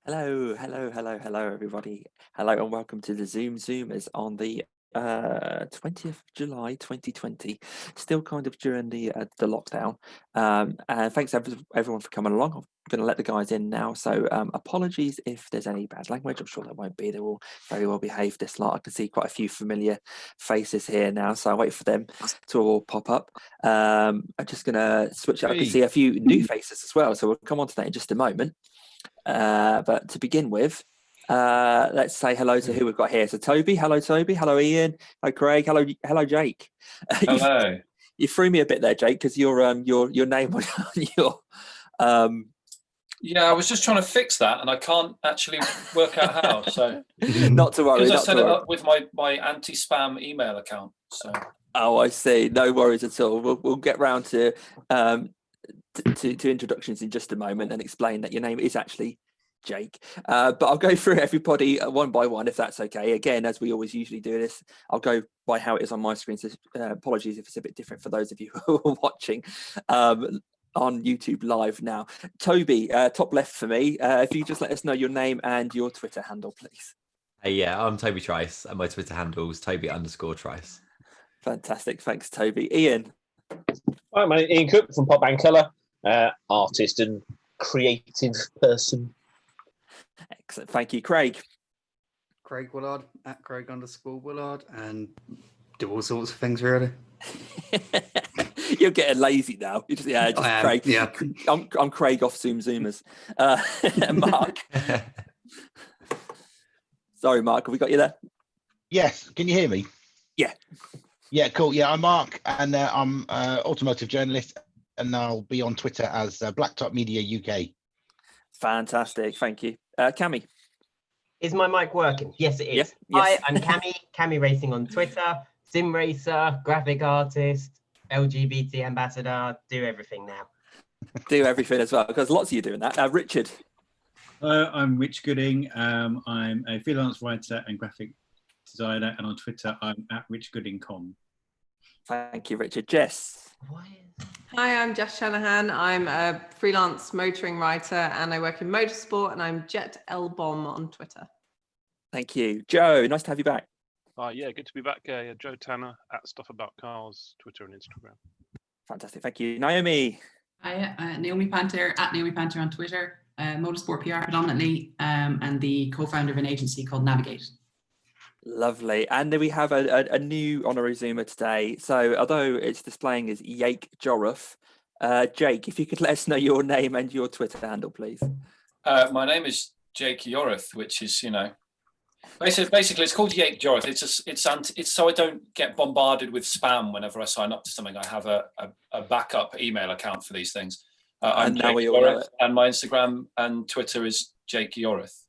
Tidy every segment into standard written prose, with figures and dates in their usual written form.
Hello, everybody. Hello, and welcome to the ZoomZoomers on the 20th of July 2020. Still kind of during the lockdown. And thanks everyone for coming along. I'm going to let the guys in now. So apologies if there's any bad language. I'm sure there won't be. They're all very well behaved this lot. I can see quite a few familiar faces here now. So I'll wait for them to all pop up. I'm just going to switch up. I can see a few new faces as well. So we'll come on to that in just a moment. But to begin with, let's say hello to who we've got here. So Toby, hello Toby, hello Ian, hello Craig, hello Jake. Hello. You threw me a bit there, Jake, because your name was on your. Yeah, I was just trying to fix that, and I can't actually work out how. So not to worry. Because I set it up with my anti-spam email account. So. Oh, I see. No worries at all. We'll get round to introductions in just a moment and explain that your name is actually Jake. But I'll go through everybody one by one if that's okay. Again, as we always usually do this, I'll go by how it is on my screen. So apologies if it's a bit different for those of you who are watching on YouTube live now. Toby, top left for me. If you just let us know your name and your Twitter handle, please. Yeah, I'm Toby Trice, and my Twitter handle is Toby_Trice. Fantastic, thanks, Toby. Ian. Hi, my name's Ian Cook from Pop Band Colour, artist and creative person. Excellent, thank you, Craig. Craig Woollard at Craig_Woollard, and do all sorts of things really. You're getting lazy now. You just Craig. Yeah, I'm Craig off ZoomZoomers. Mark. Sorry, Mark. Have we got you there? Yes. Can you hear me? Yeah. Yeah. Cool. Yeah. I'm Mark, and I'm automotive journalist, and I'll be on Twitter as Blacktop Media UK. Fantastic. Thank you, Cammie. Is my mic working? Yes, it is. Yes. Hi, I'm Cammie Racing on Twitter, sim racer, graphic artist, LGBT ambassador, do everything now. Do everything as well, because lots of you doing that. Richard. Hello, I'm Rich Gooding. I'm a freelance writer and graphic designer, and on Twitter, I'm at RichGoodingCom. Thank you, Richard. Jess. Hi, I'm Jess Shanahan. I'm a freelance motoring writer and I work in motorsport, and I'm Jet L Bomb on Twitter. Thank you. Joe, nice to have you back. Yeah, good to be back. Joe Tanner at Stuff About Cars, Twitter and Instagram. Fantastic. Thank you. Naomi. Hi, Naomi Panter at Naomi Panter on Twitter, motorsport PR predominantly, and the co-founder of an agency called Navigate. Lovely. And then we have a new honorary Zoomer today. So although it's displaying as Jake Yorath, Jake, if you could let us know your name and your Twitter handle, please. My name is Jake Yorath, which is, basically it's called Jake Yorath. It's so I don't get bombarded with spam whenever I sign up to something. I have a backup email account for these things. I'm Jake Yorath, and my Instagram and Twitter is Jake Yorath.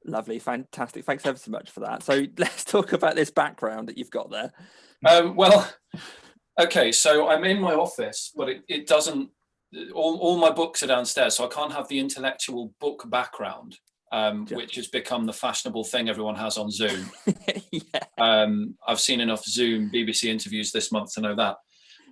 Lovely, fantastic. Thanks ever so much for that. So let's talk about this background that you've got there. Well, okay, so I'm in my office, but it doesn't, all my books are downstairs, so I can't have the intellectual book background, which has become the fashionable thing everyone has on Zoom. Yeah. I've seen enough Zoom BBC interviews this month to know that.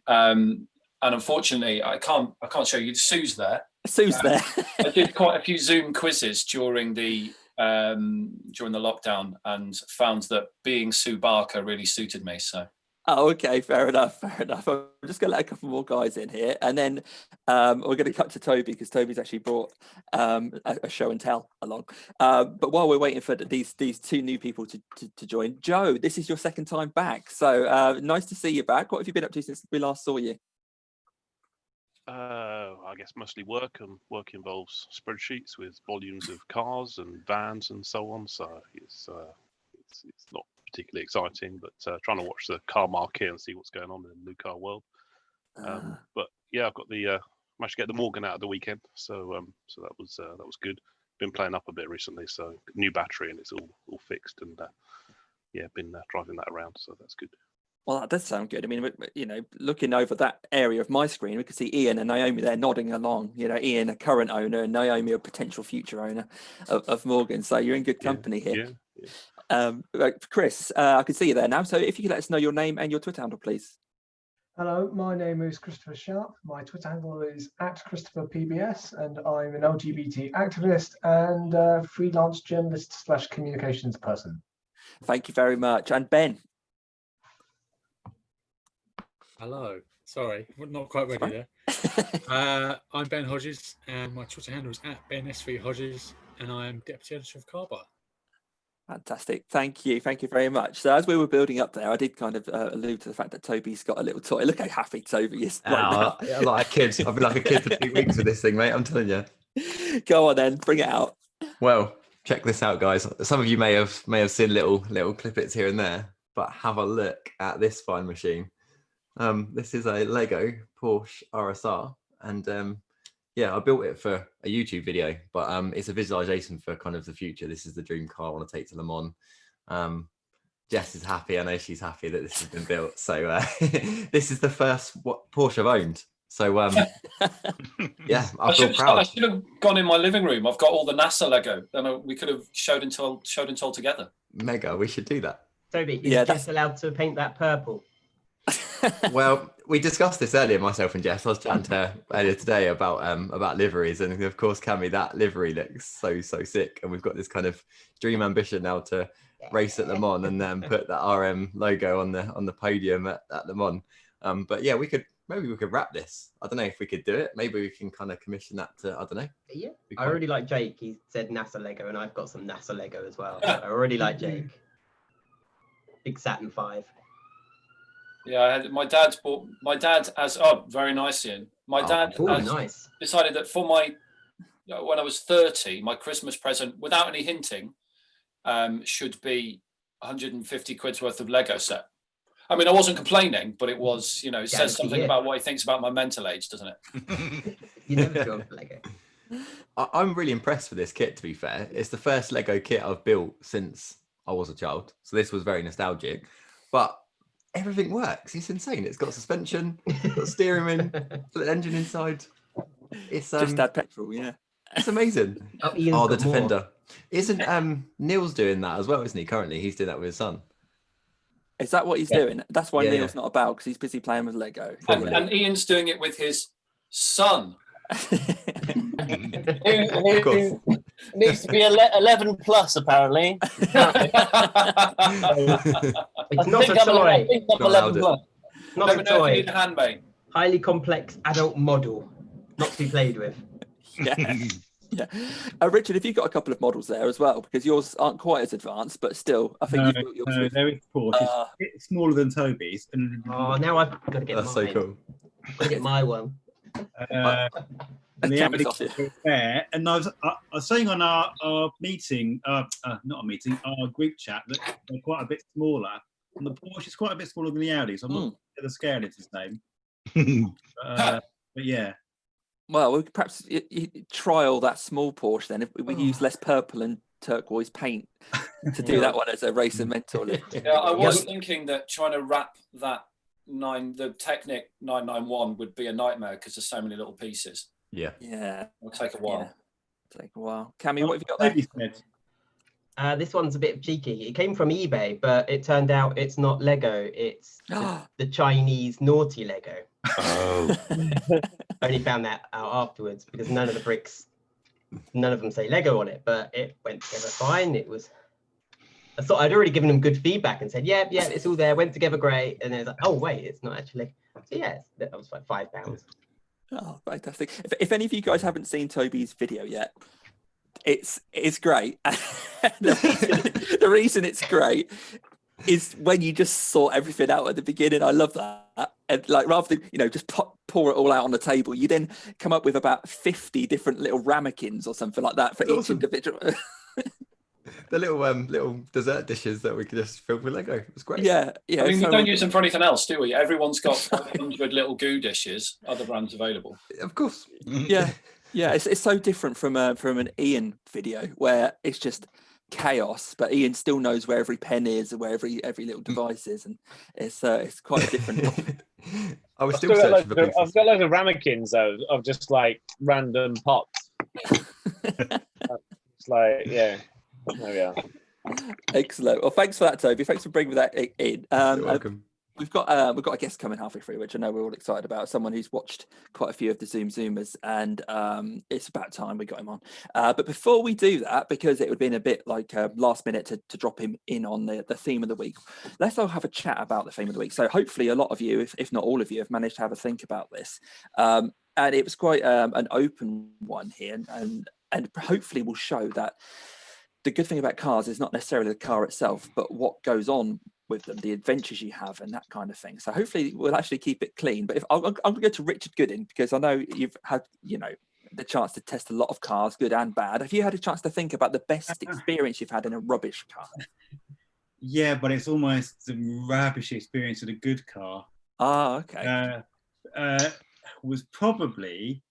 And unfortunately, I can't show you. Sue's there. Sue's there. I did quite a few Zoom quizzes during the lockdown and found that being Sue Barker really suited me. So. Oh, okay, fair enough. I'm just going to let a couple more guys in here, and then we're going to cut to Toby because Toby's actually brought a show and tell along. But while we're waiting for these two new people to join, Joe, this is your second time back, so nice to see you back. What have you been up to since we last saw you? I guess mostly work, and work involves spreadsheets with volumes of cars and vans and so on. So it's not particularly exciting, but trying to watch the car market and see what's going on in the new car world. But yeah, I've got managed to get the Morgan out of the weekend, so that was good. Been playing up a bit recently, so new battery and it's all fixed, and been driving that around, so that's good. Well, that does sound good. I mean, looking over that area of my screen, we can see Ian and Naomi there nodding along. Ian, a current owner, and Naomi, a potential future owner of Morgan. So you're in good company here. Yeah. Chris, I can see you there now. So if you could let us know your name and your Twitter handle, please. Hello, my name is Christopher Sharp. My Twitter handle is @ChristopherPBS, and I'm an LGBT activist and freelance journalist / communications person. Thank you very much. And Ben. Hello. Sorry, we're not quite ready there. I'm Ben Hodges, and my Twitter handle is @BenS3Hodges, and I'm deputy editor of Carbar. Fantastic. Thank you. Thank you very much. So as we were building up there, I did kind of allude to the fact that Toby's got a little toy. Look how happy Toby is right now. Like a kid. I've been like a kid for 2 weeks with this thing, mate. I'm telling you. Go on then, bring it out. Well, check this out, guys. Some of you may have seen little clippets here and there, but have a look at this fine machine. This is a Lego Porsche RSR, and yeah, I built it for a YouTube video, but it's a visualization for kind of the future. This is the dream car I want to take to Le Mans. Jess is happy. I know she's happy that this has been built. So this is the first Porsche I've owned. So yeah, I feel proud. I should have gone in my living room. I've got all the NASA Lego, and we could have showed and told together. Mega, we should do that. Toby, is Jess allowed to paint that purple? Well, we discussed this earlier, myself and Jess. I was chatting to her earlier today about liveries, and of course, Cammie, that livery looks so sick. And we've got this kind of dream ambition now to race at Le Mans and then put that RM logo on the podium at Le Mans. But yeah, maybe we could wrap this. I don't know if we could do it. Maybe we can kind of commission that to, I don't know. Yeah, I really like Jake. He said NASA Lego, and I've got some NASA Lego as well. So I really like Jake. Big Saturn V. Yeah, my dad as very nice, Ian. My dad decided that for when I was 30, my Christmas present, without any hinting, should be 150 quid's worth of Lego set. I mean, I wasn't complaining, but it was, it says something about what he thinks about my mental age, doesn't it? You never go for Lego. I'm really impressed with this kit, to be fair. It's the first Lego kit I've built since I was a child. So this was very nostalgic. But everything works. It's insane. It's got suspension, it's got steering wheel, the engine inside. It's just add petrol, yeah. It's amazing. The Defender. More. Isn't Neil's doing that as well, isn't he? Currently, he's doing that with his son. Is that what he's doing? That's why Neil's not about, because he's busy playing with Lego. And Ian's doing it with his son. Who needs to be 11 plus, apparently. It's not a toy. Not a toy. Highly complex adult model, not to be played with. Yeah. Richard, have you got a couple of models there as well? Because yours aren't quite as advanced, but still, I think you've built yours. No, they're Porsche. It's a bit smaller than Toby's. Now I've got to get mine. That's so cool. I've got to get my one. And the Audi there, and I was saying on our meeting, not a meeting, our group chat, that they're quite a bit smaller. And the Porsche is quite a bit smaller than the Audi, so I'm not sure the scale is the same. But yeah. Well, we could perhaps trial that small Porsche then. If we use less purple and turquoise paint to do that one as a racer mentor. Yeah, I was thinking that trying to wrap the Technic 991 would be a nightmare because there's so many little pieces. Yeah. It'll take a while. Cammie, what have you got there? This one's a bit cheeky. It came from eBay, but it turned out it's not Lego. It's the Chinese naughty Lego. Oh. I only found that out afterwards because none of the bricks, none of them say Lego on it, but it went together fine. I thought I'd already given them good feedback and said, yeah, it's all there, went together great. And then it's like, oh, wait, it's not actually. So yeah, that was like £5. Oh, fantastic. If any of you guys haven't seen Toby's video yet, it's great. The reason it's great is when you just sort everything out at the beginning. I love that. And like, rather than, just pour it all out on the table, you then come up with about 50 different little ramekins or something like that for each individual. The little dessert dishes that we could just fill with Lego. It was great. Yeah. I mean, we don't use them for anything else, do we? Everyone's got 500 little goo dishes. Other brands available. Of course. Yeah. It's so different from an Ian video where it's just chaos, but Ian still knows where every pen is and where every little device is, and it's quite different. I was still searching for pieces. I've got loads of ramekins though of just like random pots. It's like, yeah. There we are. Excellent. Well, thanks for that, Toby. Thanks for bringing that in. You're welcome. We've got a guest coming halfway through, which I know we're all excited about. Someone who's watched quite a few of the ZoomZoomers, and it's about time we got him on. But before we do that, because it would have been a bit like last minute to drop him in on the theme of the week, let's all have a chat about the theme of the week. So hopefully a lot of you, if not all of you, have managed to have a think about this. And it was quite an open one here, and hopefully will show that the good thing about cars is not necessarily the car itself, but what goes on with them, the adventures you have and that kind of thing. So hopefully we'll actually keep it clean. But if I'm going to go to Richard Gooding, because I know you've had, the chance to test a lot of cars, good and bad. Have you had a chance to think about the best experience you've had in a rubbish car? Yeah, but it's almost the rubbish experience of a good car. Ah, okay. Was probably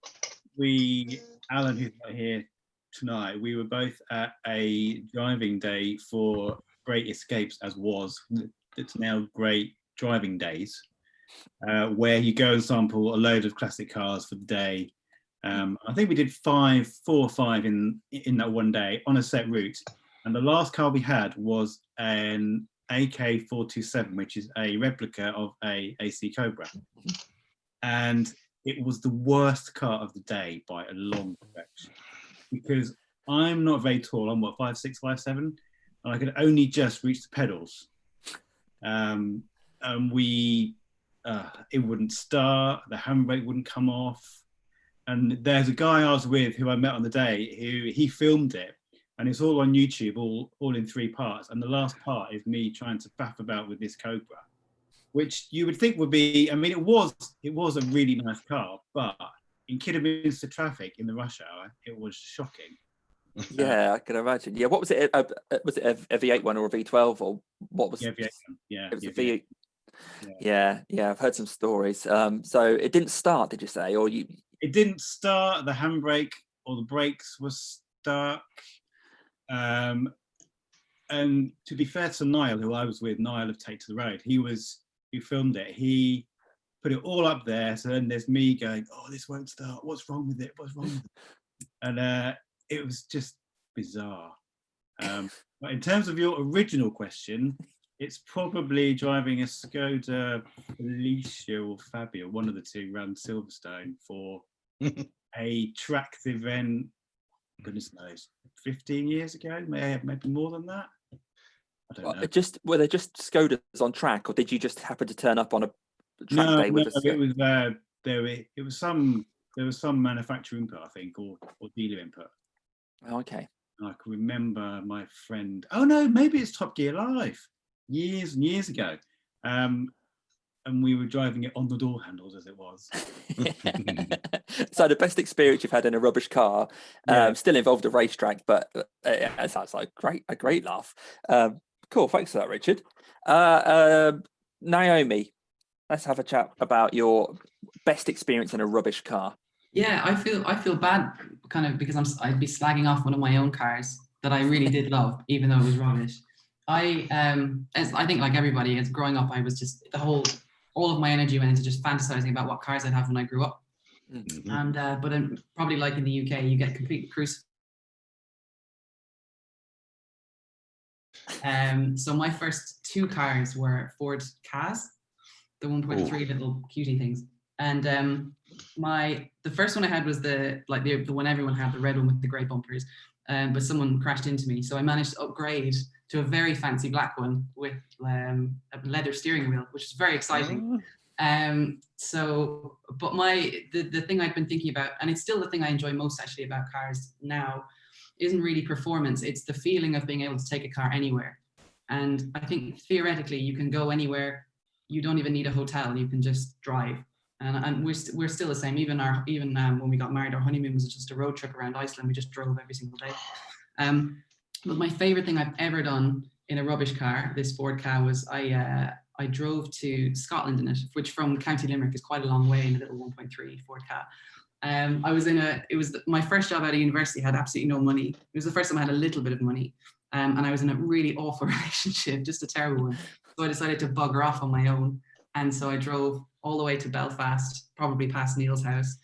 Alan, who's not here tonight, we were both at a driving day for Great Escapes, it's now Great Driving Days, where you go and sample a load of classic cars for the day. I think we did 4 or 5 in that one day on a set route, and the last car we had was an AK-427, which is a replica of a AC Cobra, and it was the worst car of the day by a long stretch, because I'm not very tall. I'm 5'6", 5'7", and I could only just reach the pedals. And it wouldn't start. The handbrake wouldn't come off. And there's a guy I was with who I met on the day who he filmed it, and it's all on YouTube, all in 3 parts. And the last part is me trying to faff about with this Cobra, which you would think would be. I mean, it was a really nice car, but in Kidderminster traffic in the rush hour, it was shocking. Yeah, I can imagine. Yeah, what was it? Was it a V8 one or a V12, or what was? Yeah, V8 one. Yeah, it was yeah, a V8. Yeah. I've heard some stories. So it didn't start, did you say, or you? It didn't start. The handbrake or the brakes were stuck. And to be fair to Niall, who I was with, Niall of Take to the Road, who filmed it. He put it all up there. So then there's me going, "Oh, this won't start. What's wrong with it? What's wrong with it?" And it was just bizarre. But in terms of your original question, it's probably driving a Skoda Felicia or Fabia, one of the two, around Silverstone for a track event, goodness knows, 15 years ago, maybe more than that. I don't know. Were they just Skodas on track, or did you just happen to turn up on a track day with a it was some manufacturer input, I think, or dealer input. Okay. I can remember my friend. Oh no, maybe it's Top Gear Live, years and years ago, and we were driving it on the door handles as it was. So the best experience you've had in a rubbish car, still involved a racetrack, but it sounds like a great laugh. Cool, thanks for that, Richard. Naomi, let's have a chat about your best experience in a rubbish car. Yeah, I feel bad, kind of, because I'd be slagging off one of my own cars that I really did love, even though it was rubbish. I think, like everybody, as growing up, I was just all of my energy went into just fantasizing about what cars I'd have when I grew up. Mm-hmm. And but probably like in the UK, you get completely crucified. So my first 2 cars were Ford Kas, the 1.3 little cutie things, and the first one I had was the one everyone had, the red one with the grey bumpers, but someone crashed into me, so I managed to upgrade to a very fancy black one with a leather steering wheel, which is very exciting. But the thing I've been thinking about, and it's still the thing I enjoy most actually about cars now, isn't really performance. It's the feeling of being able to take a car anywhere. And I think theoretically you can go anywhere. You don't even need a hotel. You can just drive. And we're still the same. Even when we got married, our honeymoon was just a road trip around Iceland. We just drove every single day. But my favorite thing I've ever done in a rubbish car, this Ford Ka, was I drove to Scotland in it, which from County Limerick is quite a long way in a little 1.3 Ford Ka. It was my first job out of university. I had absolutely no money. It was the first time I had a little bit of money. And I was in a really awful relationship, just a terrible one. So I decided to bugger off on my own. And so I drove all the way to Belfast, probably past Neil's house,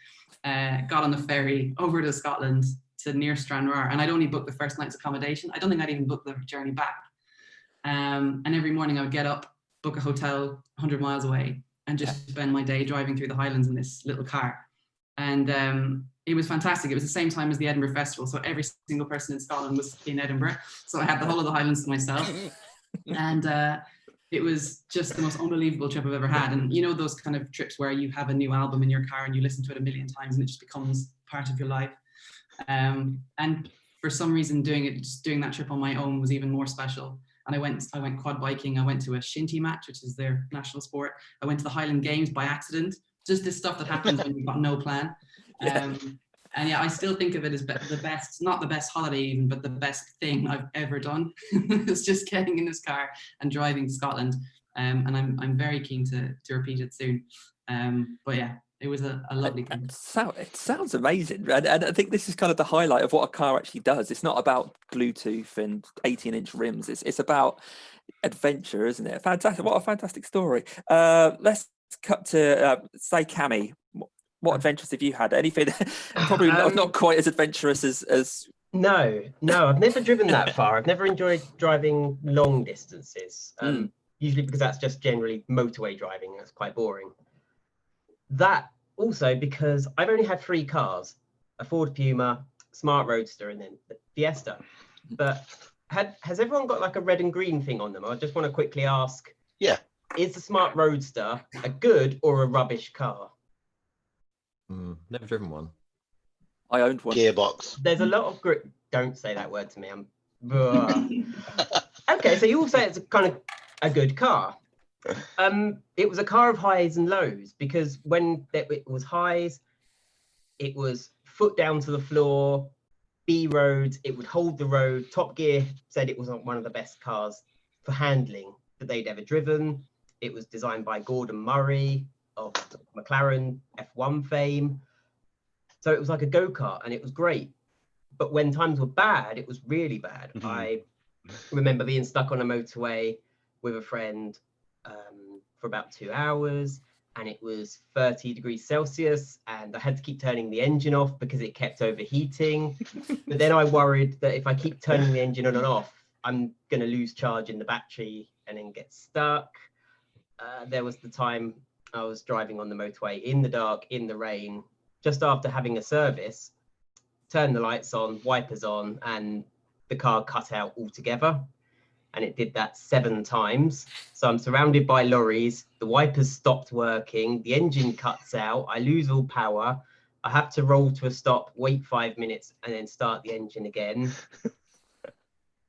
got on the ferry over to Scotland to near Stranraer. And I'd only booked the first night's accommodation. I don't think I'd even booked the journey back. And every morning I would get up book a hotel 100 miles away and just spend my day driving through the Highlands in this little car. And it was fantastic. It was the same time as the Edinburgh Festival. So every single person in Scotland was in Edinburgh. So I had the whole of the Highlands to myself. And it was just the most unbelievable trip I've ever had. And you know, those kind of trips where you have a new album in your car and you listen to it a million times and it just becomes part of your life. And for some reason, doing that trip on my own was even more special. And I went quad biking. I went to a shinty match, which is their national sport. I went to the Highland Games by accident. Just this stuff that happens when you've got no plan. And yeah, I still think of it as the best, not the best holiday even, but the best thing I've ever done. It's just getting in this car and driving to Scotland. And I'm very keen to repeat it soon. But yeah, it was a lovely thing. It sounds amazing. And I think this is kind of the highlight of what a car actually does. It's not about Bluetooth and 18-inch rims. It's about adventure, isn't it? Fantastic. What a fantastic story. Let's cut to, say, Cammie. What adventures have you had? Anything probably not quite as adventurous as... No, I've never driven that far. I've never enjoyed driving long distances, usually because that's just generally motorway driving. That's quite boring. That also because I've only had 3 cars, a Ford Puma, Smart Roadster, and then the Fiesta. But has everyone got like a red and green thing on them? I just want to quickly ask, is the Smart Roadster a good or a rubbish car? Never driven one. I owned one. Gearbox. There's a lot of grip. Don't say that word to me. Okay, so you all say it's a kind of a good car. It was a car of highs and lows, because when it was highs, it was foot down to the floor, B roads, it would hold the road. Top Gear said it was one of the best cars for handling that they'd ever driven. It was designed by Gordon Murray of McLaren F1 fame. So it was like a go-kart and it was great. But when times were bad, it was really bad. I remember being stuck on a motorway with a friend for about 2 hours, and it was 30 degrees Celsius, and I had to keep turning the engine off because it kept overheating. But then I worried that if I keep turning the engine on and off, I'm going to lose charge in the battery and then get stuck. There was the time I was driving on the motorway in the dark, in the rain, just after having a service, turned the lights on, wipers on, and the car cut out altogether. And it did that 7 times. So I'm surrounded by lorries, the wipers stopped working, the engine cuts out, I lose all power, I have to roll to a stop, wait 5 minutes, and then start the engine again.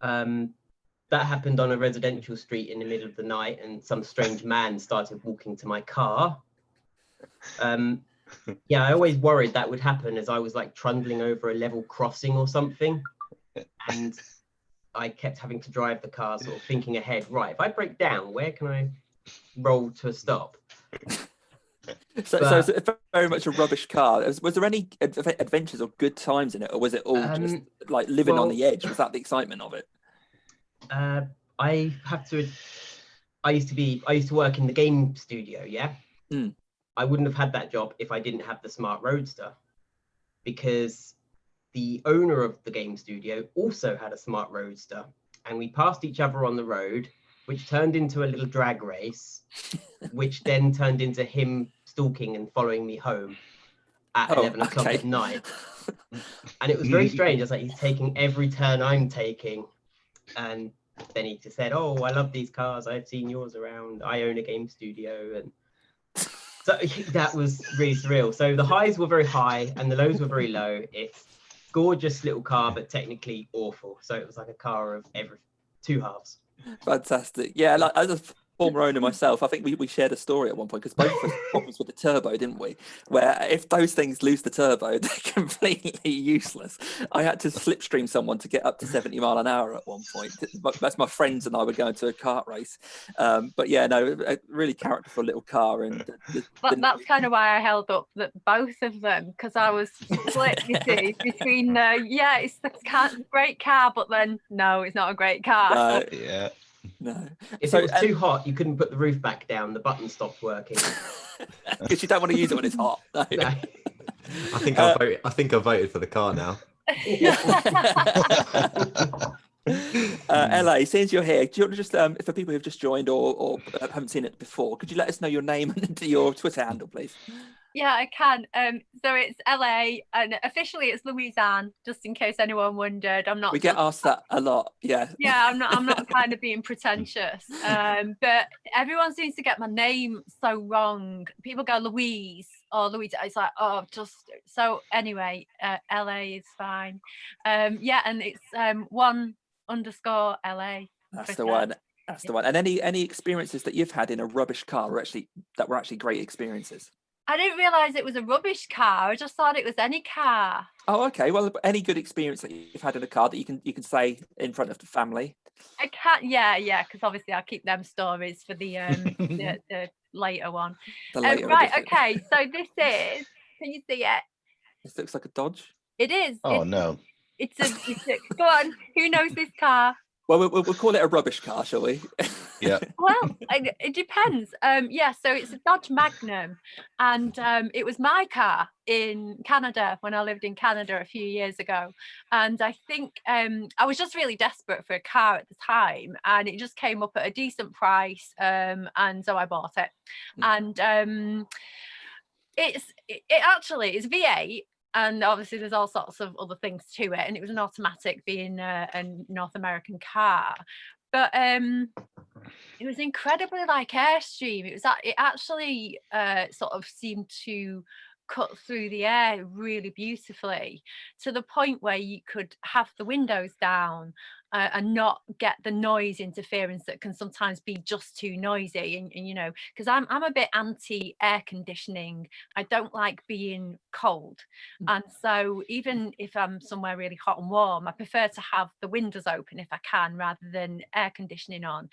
That happened on a residential street in the middle of the night, and some strange man started walking to my car. Yeah, I always worried that would happen as I was like trundling over a level crossing or something. And I kept having to drive the car, sort of thinking ahead, right, if I break down, where can I roll to a stop? So it's very much a rubbish car. Was there any adventures or good times in it, or was it all just like living on the edge? Was that the excitement of it? I used to work in the game studio, yeah? I wouldn't have had that job if I didn't have the Smart Roadster, because the owner of the game studio also had a Smart Roadster, and we passed each other on the road, which turned into a little drag race, which then turned into him stalking and following me home at 11 o'clock at night. And it was very strange. I was like, he's taking every turn I'm taking. And then he just said, oh, I love these cars. I've seen yours around. I own a game studio. And so that was really surreal. So the highs were very high and the lows were very low. It's gorgeous little car, but technically awful. So it was like a car of every 2 halves. Fantastic. Yeah, like as a former owner myself, I think we shared a story at one point, because both of us had problems with the turbo, didn't we? Where if those things lose the turbo, they're completely useless. I had to slipstream someone to get up to 70 mile an hour at one point. That's my friends and I were going to a kart race. But yeah, no, a really characterful little car. And that's kind of why I held up that both of them, because I was split, you see, between yeah, it's the great car, but then no, it's not a great car. Yeah. No. If it was too hot, you couldn't put the roof back down. The button stopped working. Because you don't want to use it when it's hot. No. No. I think I voted for the car now. LA, since you're here, do you want to just, for people who've just joined or haven't seen it before, could you let us know your name and your Twitter handle, please? Yeah, I can. So it's LA, and officially it's Louisanne, just in case anyone wondered. I'm not. We get asked that a lot. Yeah. Yeah, I'm not kind of being pretentious. But everyone seems to get my name so wrong. People go Louise or Louise. It's like, oh, just so anyway. LA is fine. Yeah, and it's 1_LA. That's the one. That's the one. And any experiences that you've had in a rubbish car were actually great experiences? I didn't realise it was a rubbish car. I just thought it was any car. Oh, okay. Well, any good experience that you've had in a car that you can say in front of the family? I can't. Yeah, because obviously I'll keep them stories for the the later one. Right. Okay. So this is. Can you see it? This looks like a Dodge. It is. Oh no. It's a. Go on. Who knows this car? Well, we'll call it a rubbish car, shall we? Yeah. Well, it depends. Yeah, so it's a Dodge Magnum, and it was my car in Canada when I lived in Canada a few years ago. And I think I was just really desperate for a car at the time, and it just came up at a decent price, and so I bought it. And it actually is V8. And obviously there's all sorts of other things to it, and it was an automatic, being a North American car, but it was incredibly like Airstream. It actually sort of seemed to cut through the air really beautifully, to the point where you could have the windows down and not get the noise interference that can sometimes be just too noisy. And you know, because I'm a bit anti air conditioning. I don't like being cold, and so even if I'm somewhere really hot and warm, I prefer to have the windows open if I can, rather than air conditioning on.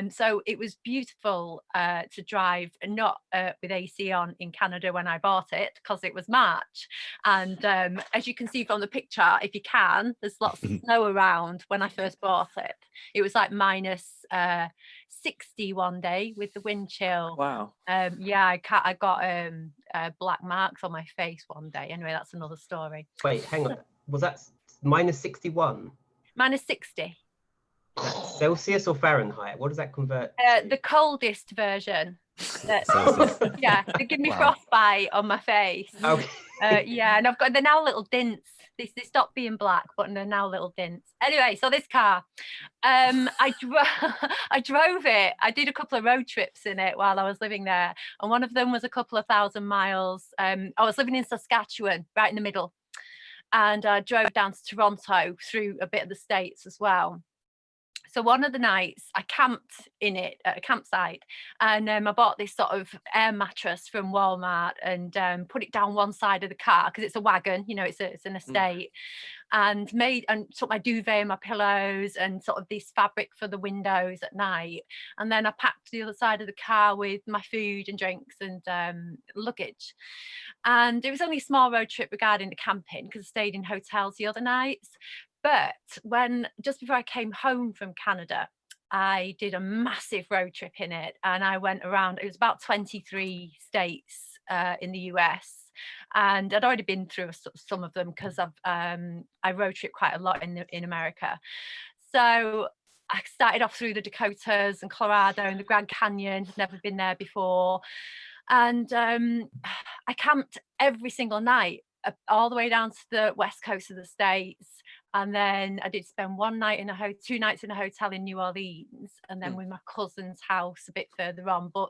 So it was beautiful to drive, not with AC on in Canada when I bought it, because it was March, and as you can see from the picture, if you can, there's lots of snow around. When I first bought it, it was like minus 60 one day with the wind chill. Wow. Yeah, I got black marks on my face one day. Anyway, that's another story. Wait, hang on. Was that minus 61? Minus 60. Celsius or Fahrenheit? What does that convert? The coldest version. Yeah, they give me frostbite on my face. Okay. Yeah, and they're now little dints. They stopped being black, but they're now little dints. Anyway, so this car, I drove it. I did a couple of road trips in it while I was living there, and one of them was a couple of 1,000 miles. I was living in Saskatchewan, right in the middle, and I drove down to Toronto through a bit of the States as well. So one of the nights I camped in it at a campsite, and I bought this sort of air mattress from Walmart and put it down one side of the car, because it's a wagon, you know, it's an estate, and took my duvet and my pillows and sort of this fabric for the windows at night. And then I packed the other side of the car with my food and drinks and luggage. And it was only a small road trip regarding the camping, because I stayed in hotels the other nights. But just before I came home from Canada, I did a massive road trip in it, and I went around. It was about 23 states in the US, and I'd already been through some of them, because I road trip quite a lot in America. So I started off through the Dakotas and Colorado and the Grand Canyon. I'd never been there before, and I camped every single night all the way down to the west coast of the States. And then I did spend 2 nights in a hotel in New Orleans, and then with my cousin's house a bit further on. But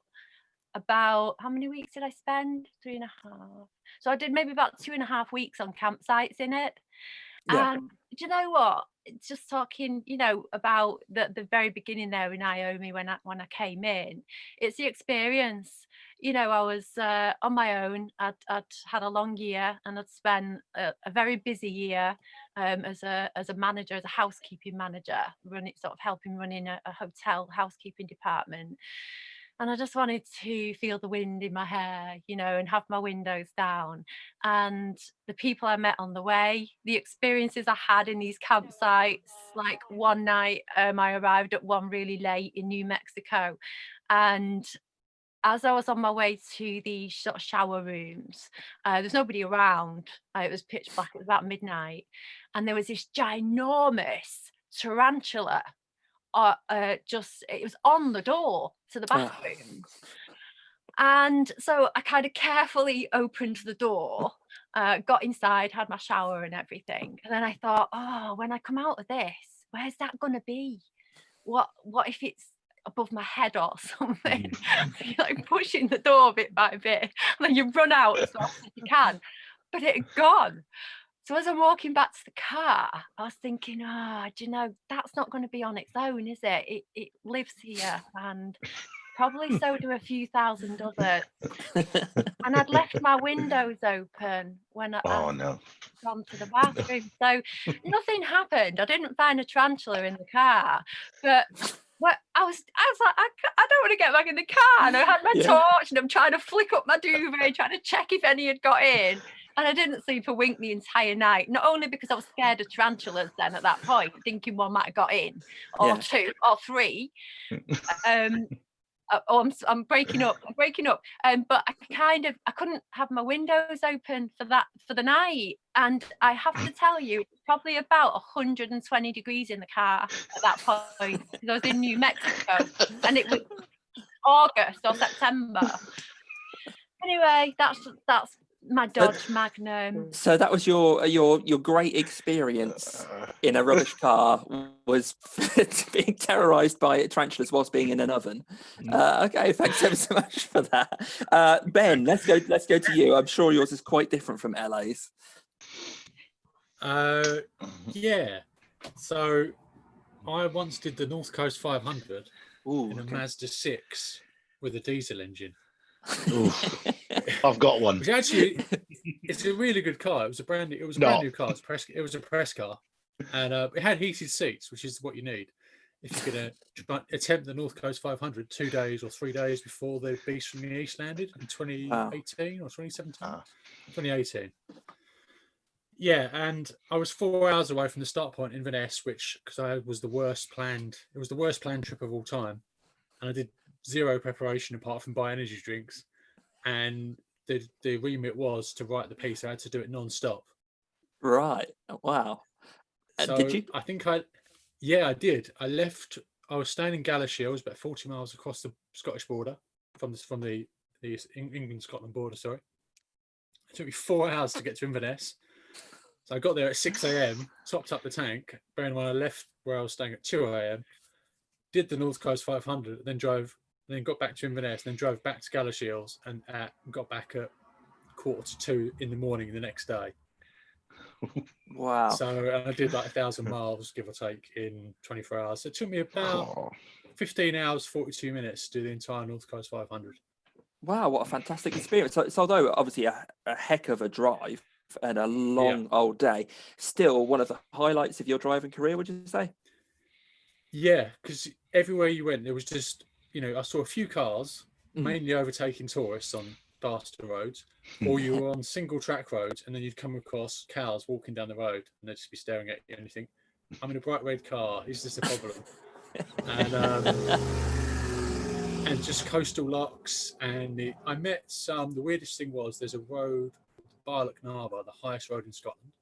about, how many weeks did I spend? 3.5. So I did maybe about 2.5 weeks on campsites in it. Yeah. And do you know what? It's just talking, you know, about the very beginning there with Naomi when I came in. It's the experience. You know, I was on my own. I'd had a long year, and I'd spent a very busy year as a manager, as a housekeeping manager, helping running a hotel housekeeping department. And I just wanted to feel the wind in my hair, you know, and have my windows down. And the people I met on the way, the experiences I had in these campsites. Like one night, I arrived at one really late in New Mexico, and as I was on my way to the sort of shower rooms, there's nobody around. It was pitch black. It was about midnight, and there was this ginormous tarantula it was on the door to the bathroom. And so I kind of carefully opened the door, got inside, had my shower and everything. And then I thought, oh, when I come out of this, where's that going to be? What if it's above my head or something? You're like pushing the door bit by bit, and then you run out as fast as you can. But it had gone. So as I'm walking back to the car, I was thinking, do you know, that's not going to be on its own, is it? It lives here, and probably so do a few thousand others. And I'd left my windows open when I'd gone to the bathroom. So nothing happened. I didn't find a tarantula in the car. But I was like, I don't want to get back in the car. And I had my torch and I'm trying to flick up my duvet, trying to check if any had got in. And I didn't sleep a wink the entire night, not only because I was scared of tarantulas then at that point, thinking one might have got in, or two, or three. I'm breaking up. But I couldn't have my windows open for the night. And I have to tell you, it's probably about 120 degrees in the car at that point, because I was in New Mexico and it was August or September. Anyway, that's my Dodge Magnum. So that was your great experience in a rubbish car, was being terrorised by tarantulas whilst being in an oven. Okay, thanks ever so much for that. Ben, let's go to you. I'm sure yours is quite different from LA's. Yeah. So I once did the North Coast 500 in a Mazda 6 with a diesel engine. I've got one. Which actually, it's a really good car. It was a brand new car. It was a press car, and it had heated seats, which is what you need if you're going to attempt the North Coast 500 2 days or 3 days before the Beast from the East landed in 2018 or 2017. 2018. Yeah, and I was 4 hours away from the start point in Inverness, because it was the worst planned trip of all time, and I did zero preparation apart from buy energy drinks, and the remit was to write the piece. I had to do it non-stop. Right. Wow. So did you? I did. I was staying in Galashiels, about 40 miles across the Scottish border from the England-Scotland border. Sorry, it took me 4 hours to get to Inverness. So I got there at 6 a.m, topped up the tank. Bearing in mind I left where I was staying at 2 a.m, did the North Coast 500, then got back to Inverness, then drove back to Galashiels, and got back at 1:45 in the morning the next day. Wow. So I did like 1,000 miles, give or take, in 24 hours. So it took me about 15 hours, 42 minutes to do the entire North Coast 500. Wow, what a fantastic experience. So although obviously a heck of a drive and a long old day, still one of the highlights of your driving career, would you say? Yeah, because everywhere you went, there was just, I saw a few cars, mainly overtaking tourists on faster roads, or you were on single track roads, and then you'd come across cows walking down the road, and they'd just be staring at you, and you think, I'm in a bright red car, is this a problem? And just coastal locks, and I met some. The weirdest thing was there's a road, Barlock Narva, the highest road in Scotland,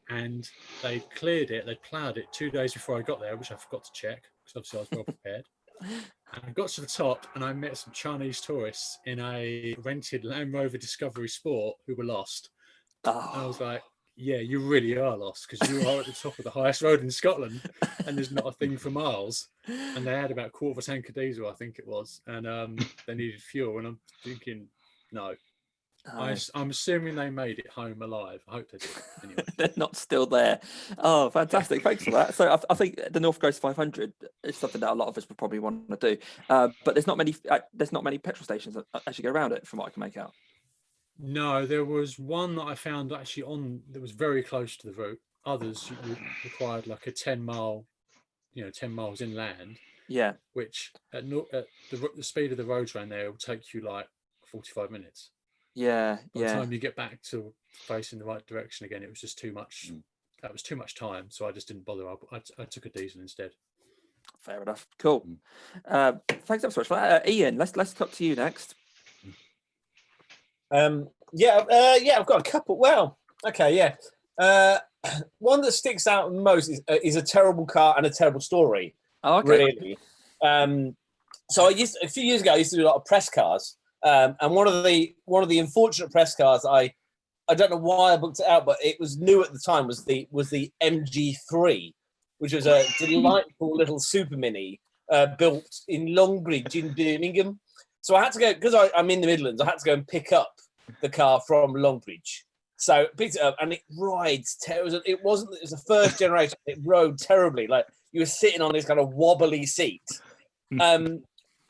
and they cleared it, they ploughed it 2 days before I got there, which I forgot to check because obviously I was well prepared. And I got to the top and I met some Chinese tourists in a rented Land Rover Discovery Sport who were lost. And I was like, yeah, you really are lost, because you are at the top of the highest road in Scotland and there's not a thing for miles. And they had about a quarter of a tank of diesel, I think it was, and they needed fuel. And I'm thinking, no. I'm assuming they made it home alive. I hope they did. Anyway. They're not still there. Oh, fantastic. Thanks for that. So I think the North Coast 500 is something that a lot of us would probably want to do. But there's not many petrol stations that actually go around it, from what I can make out. No, there was one that I found actually that was very close to the route. Others required like a 10 mile, 10 miles inland. Yeah. Which at the speed of the roads around there, it will take you like 45 minutes. Yeah. By the time you get back to facing the right direction again, it was just too much. That was too much time, so I just didn't bother. I took a diesel instead. Fair enough. Cool. Thanks ever so much for that, Ian. Let's talk to you next. I've got a couple. Well, okay, yeah. One that sticks out most is a terrible car and a terrible story. Oh, okay. really. So a few years ago, I used to do a lot of press cars, and one of the unfortunate press cars I don't know why I booked it out, but it was new at the time. Was the MG3, which was a delightful little super mini built in Longbridge in Birmingham. So I had to go, because I'm in the Midlands. I had to go and pick up the car from Longbridge. So I picked it up, and it rides. It was the first generation. It rode terribly. Like you were sitting on this kind of wobbly seat.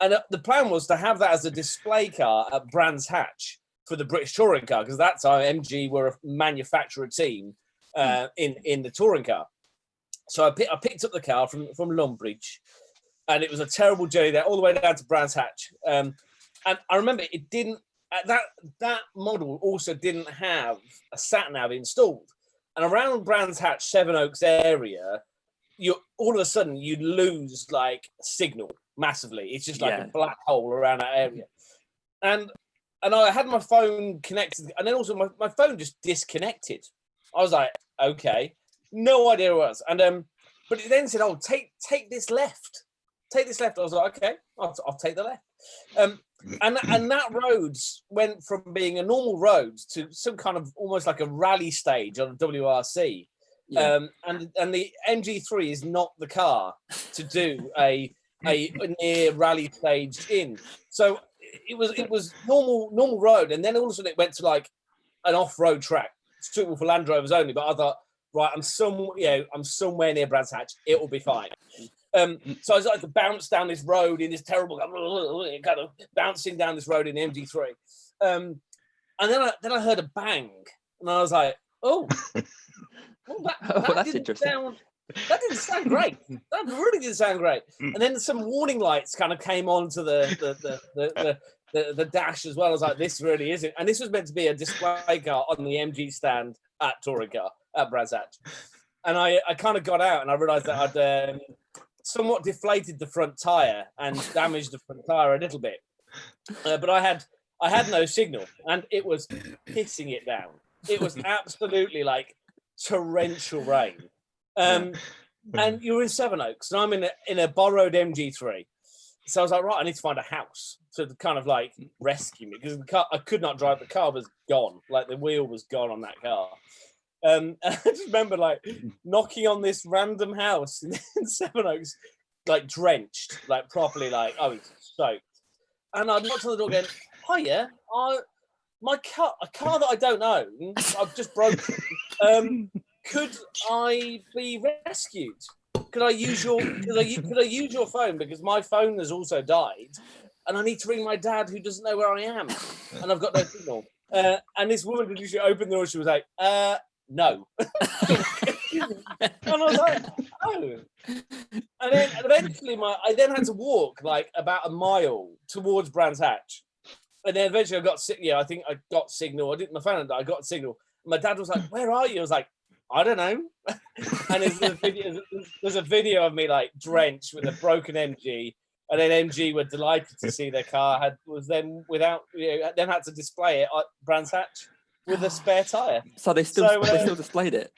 And the plan was to have that as a display car at Brands Hatch for the British touring car, because that's how MG were a manufacturer team in the touring car. So I picked up the car from Longbridge, and it was a terrible journey there, all the way down to Brands Hatch. And I remember it didn't. That model also didn't have a sat nav installed, and around Brands Hatch, Sevenoaks area, all of a sudden you lose like signal massively. It's just like a black hole around that area, and I had my phone connected, and then also my phone just disconnected. I was like, okay, no idea what it was, and but it then said, oh, take this left, take this left. I was like, okay, I'll take the left. And that road went from being a normal road to some kind of almost like a rally stage on a WRC. Yeah. And the MG3 is not the car to do a near rally stage in. So it was normal road, and then all of a sudden it went to like an off-road track, suitable for Land Rovers only. But I thought, right, I'm somewhere near Brands Hatch. It will be fine. So I was like to bounce down this road in this terrible kind of bouncing down this road in the MG3, and then I heard a bang, and I was like, oh, well, that's interesting. That didn't sound great. That really didn't sound great. And then some warning lights kind of came onto the dash as well. I was like, this really isn't. And this was meant to be a display car on the MG stand at Touring Car at Brands Hatch. And I kind of got out, and I realised that I'd somewhat deflated the front tire and damaged the front tire a little bit, but I had no signal, and it was pissing it down. It was absolutely like torrential rain, and you're in Sevenoaks, and I'm in a borrowed MG3. So I was like, right, I need to find a house to kind of like rescue me, because the car, I could not drive. The car was gone, like the wheel was gone on that car. And I just remember like knocking on this random house in Sevenoaks, like drenched, like properly, like I was soaked. And I knocked on the door going, hiya, a car that I don't own, I've just broken. Could I be rescued? Could I use your phone, because my phone has also died, and I need to ring my dad, who doesn't know where I am, and I've got no signal. And this woman could usually open the door. She was like, no. And I was like, oh. And then eventually I then had to walk like about a mile towards Brands Hatch. And then eventually I got I think I got signal. My phone died, I got signal. And my dad was like, where are you? I was like, I don't know. And there's a video of me like drenched with a broken MG. And then MG were delighted to see their car then had to display it at Brands Hatch with a spare tire. So they still displayed it.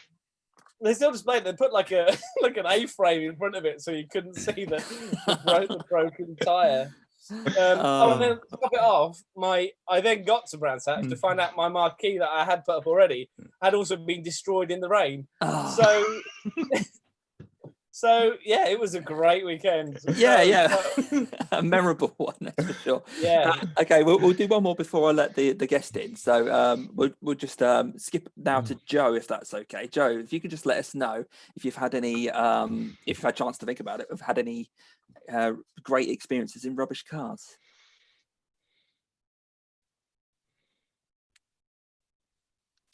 They still displayed it. They put like an A-frame in front of it so you couldn't see the broken tire. And then to top it off, I then got to Brands Hatch to find out my marquee that I had put up already had also been destroyed in the rain. So yeah, it was a great weekend. A memorable one, that's for sure. Yeah. Okay, we'll do one more before I let the guest in. So we'll just skip now to Joe, if that's okay. Joe, if you could just let us know if you've had any, if you've had a chance to think about it, have had any great experiences in rubbish cars.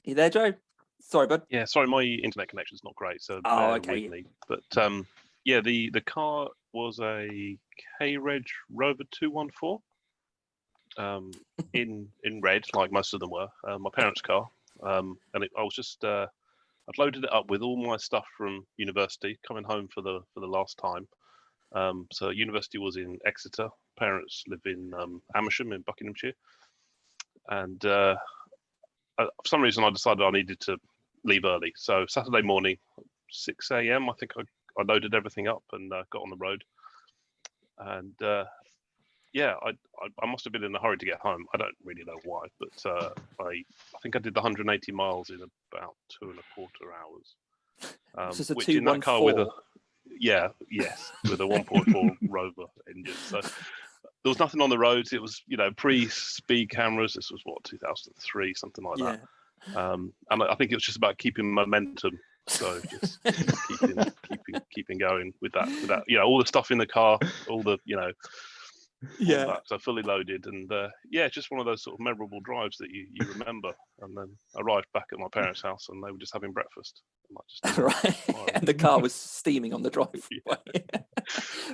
You there, Joe? Sorry, bud. Yeah, sorry, my internet connection's not great, so okay. with me. But yeah, the car was a K-Reg Rover 214 in red, like most of them were. My parents' car, and I was just I'd loaded it up with all my stuff from university, coming home for the last time. So university was in Exeter. Parents live in Amersham in Buckinghamshire, and for some reason I decided I needed to leave early. So Saturday morning, 6 a.m. I think I loaded everything up and got on the road. And yeah, I must have been in a hurry to get home. I don't really know why, but I think I did the 180 miles in about 2.25 hours. So it's a which in that car with a 214. with a 1.4 Rover engine. So there was nothing on the roads. It was, pre-speed cameras. This was what, 2003, something like that. And I think it was just about keeping momentum. So just keeping going with that. All the stuff in the car, all the, all that. So fully loaded, and it's just one of those sort of memorable drives that you remember. And then I arrived back at my parents' house, and they were just having breakfast. And the car was steaming on the driveway.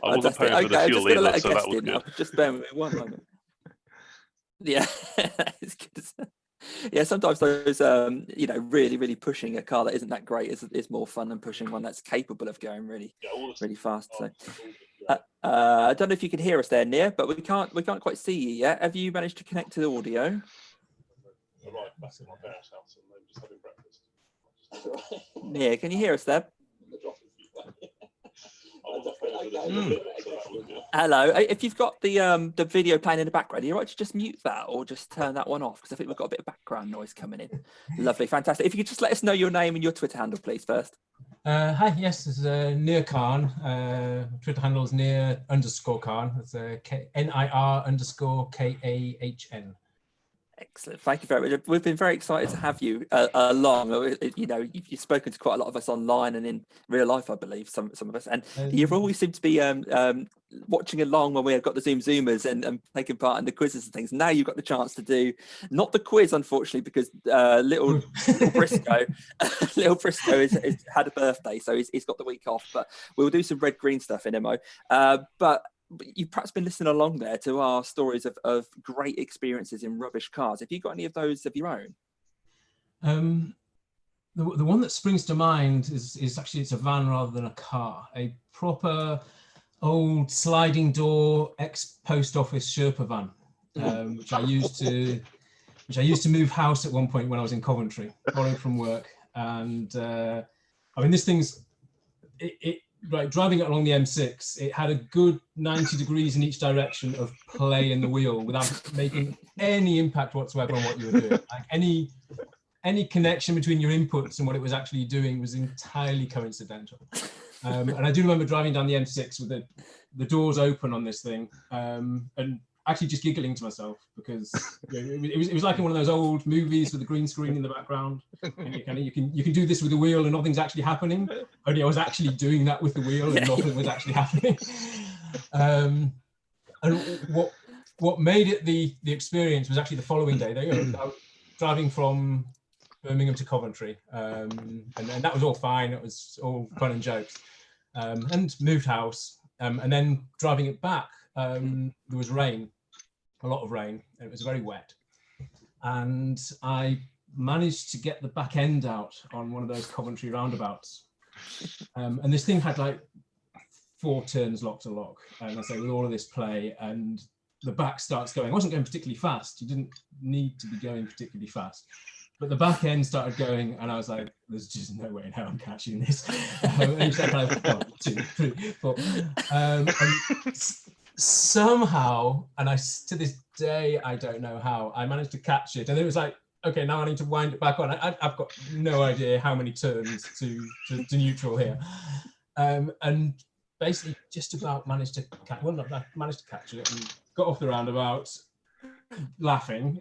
I wasn't paying for the fuel either, so that was good. Just bear with me one moment. Yeah, it's good. Yeah, sometimes those, really, really pushing a car that isn't that great is more fun than pushing one that's capable of going really, really fast. So, I don't know if you can hear us there, Nia, but we can't quite see you yet. Have you managed to connect to the audio? I arrived back at my parents' house, and they were just having breakfast. Nia, can you hear us there? Hello. If you've got the video playing in the background, you're right to just mute that or just turn that one off, because I think we've got a bit of background noise coming in. Lovely, fantastic. If you could just let us know your name and your Twitter handle, please, first. Hi, yes, this is Nir Kahn. Twitter handle is Nir_Kahn. It's NIR_KAHN. Excellent. Thank you very much. We've been very excited to have you along. You've spoken to quite a lot of us online and in real life, I believe, some of us. And you've always seemed to be watching along when we've got the ZoomZoomers and taking part in the quizzes and things. Now you've got the chance to do, not the quiz, unfortunately, because little Briscoe has had a birthday, so he's got the week off. But we'll do some red-green stuff in MO. But you've perhaps been listening along there to our stories of great experiences in rubbish cars. Have you got any of those of your own? The one that springs to mind is actually, it's a van rather than a car, a proper old sliding door ex-post office Sherpa van, which I used to move house at one point when I was in Coventry, borrowed from work. And this thing's, right, driving it along the M6, it had a good 90 degrees in each direction of play in the wheel without making any impact whatsoever on what you were doing. Like any connection between your inputs and what it was actually doing was entirely coincidental. And I do remember driving down the M6 with the doors open on this thing, and actually just giggling to myself, because it was like in one of those old movies with the green screen in the background. And you can do this with the wheel and nothing's actually happening. Only I was actually doing that with the wheel and nothing was actually happening. And what made it the experience was actually the following day. I was driving from Birmingham to Coventry, and that was all fine. It was all fun and jokes, and moved house, and then driving it back, there was rain. A lot of rain, and it was very wet, and I managed to get the back end out on one of those Coventry roundabouts, and this thing had like 4 turns lock to lock, and I say with all of this play, and the back starts going. I wasn't going particularly fast. You didn't need to be going particularly fast, but the back end started going, and I was like, there's just no way in hell I'm catching this. And it's like 1, 2, 3, 4. And somehow, and to this day, I don't know how, I managed to catch it. And it was like, okay, now I need to wind it back on. I've got no idea how many turns to neutral here. And basically just about managed to catch, well, not, I managed to catch it and got off the roundabout laughing.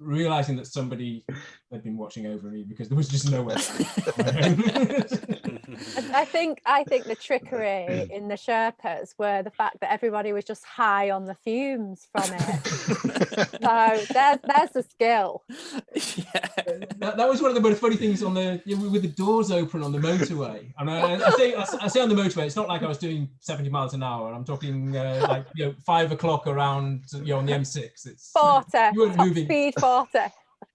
Realizing that somebody had been watching over me, because there was just nowhere. I think the trickery in the Sherpas were the fact that everybody was just high on the fumes from it. So there's the skill. That was one of the most funny things on with the doors open on the motorway. And I say on the motorway, it's not like I was doing 70 miles an hour. I'm talking 5 o'clock around on the M6. It's 40. You weren't moving. Speed 40.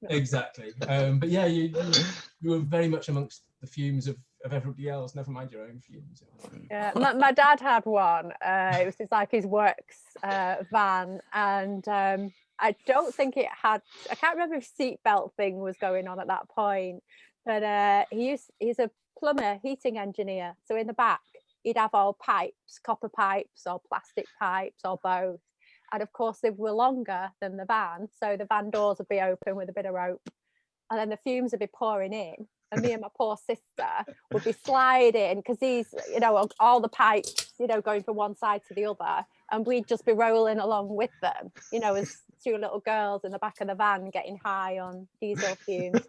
Exactly. But yeah, you were very much amongst the fumes of everybody else, never mind your own fumes. Yeah, my dad had one. It was like his works van, and I don't think it had, I can't remember if seatbelt thing was going on at that point, but he's a plumber, heating engineer. So in the back, he'd have all pipes, copper pipes or plastic pipes or both. And of course, they were longer than the van. So the van doors would be open with a bit of rope. And then the fumes would be pouring in. And me and my poor sister would be sliding because these, you know, all the pipes, you know, going from one side to the other. And we'd just be rolling along with them, you know, as two little girls in the back of the van getting high on diesel fumes.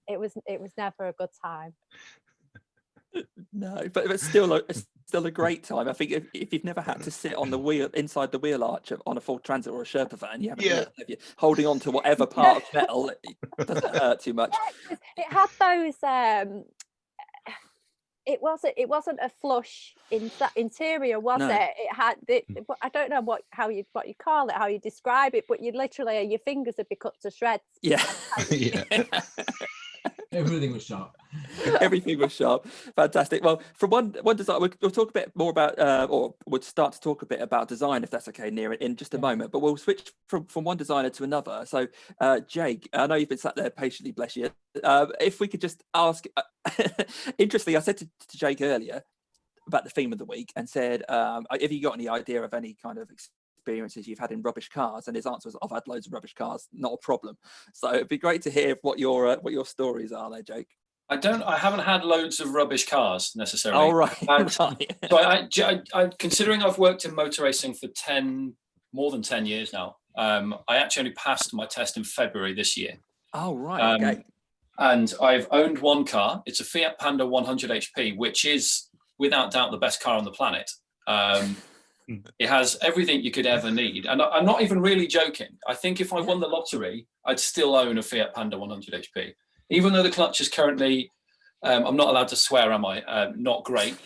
It was never a good time. No, but still a great time. I think if you've never had to sit on the wheel inside the wheel arch on a full transit or a Sherpa van, you haven't lived, have you? Holding on to whatever part of metal, it doesn't hurt too much. It had those. It wasn't a flush interior, was No. it? It had. I don't know what you call it, how you describe it, but you literally your fingers would be cut to shreds. Yeah. Everything was sharp. Everything was sharp. Fantastic. Well, from one design, we'll talk a bit more about, or we'll start to talk a bit about design, if that's okay, Near, in just a moment. But we'll switch from one designer to another. So, Jake, I know you've been sat there patiently, bless you. If we could just ask, interestingly, I said to Jake earlier about the theme of the week and said, have you got any idea of any kind of experiences you've had in rubbish cars? And his answer was, I've had loads of rubbish cars, not a problem. So it'd be great to hear what your stories are there, Jake. I haven't had loads of rubbish cars necessarily. Oh, right. Right. So I considering I've worked in motor racing for more than 10 years now. I actually only passed my test in February this year. Oh, right. Okay. And I've owned one car. It's a Fiat Panda 100 HP, which is without doubt the best car on the planet. It has everything you could ever need. And I'm not even really joking. I think if I won the lottery, I'd still own a Fiat Panda 100 HP. Even though the clutch is currently, I'm not allowed to swear, am I? Not great.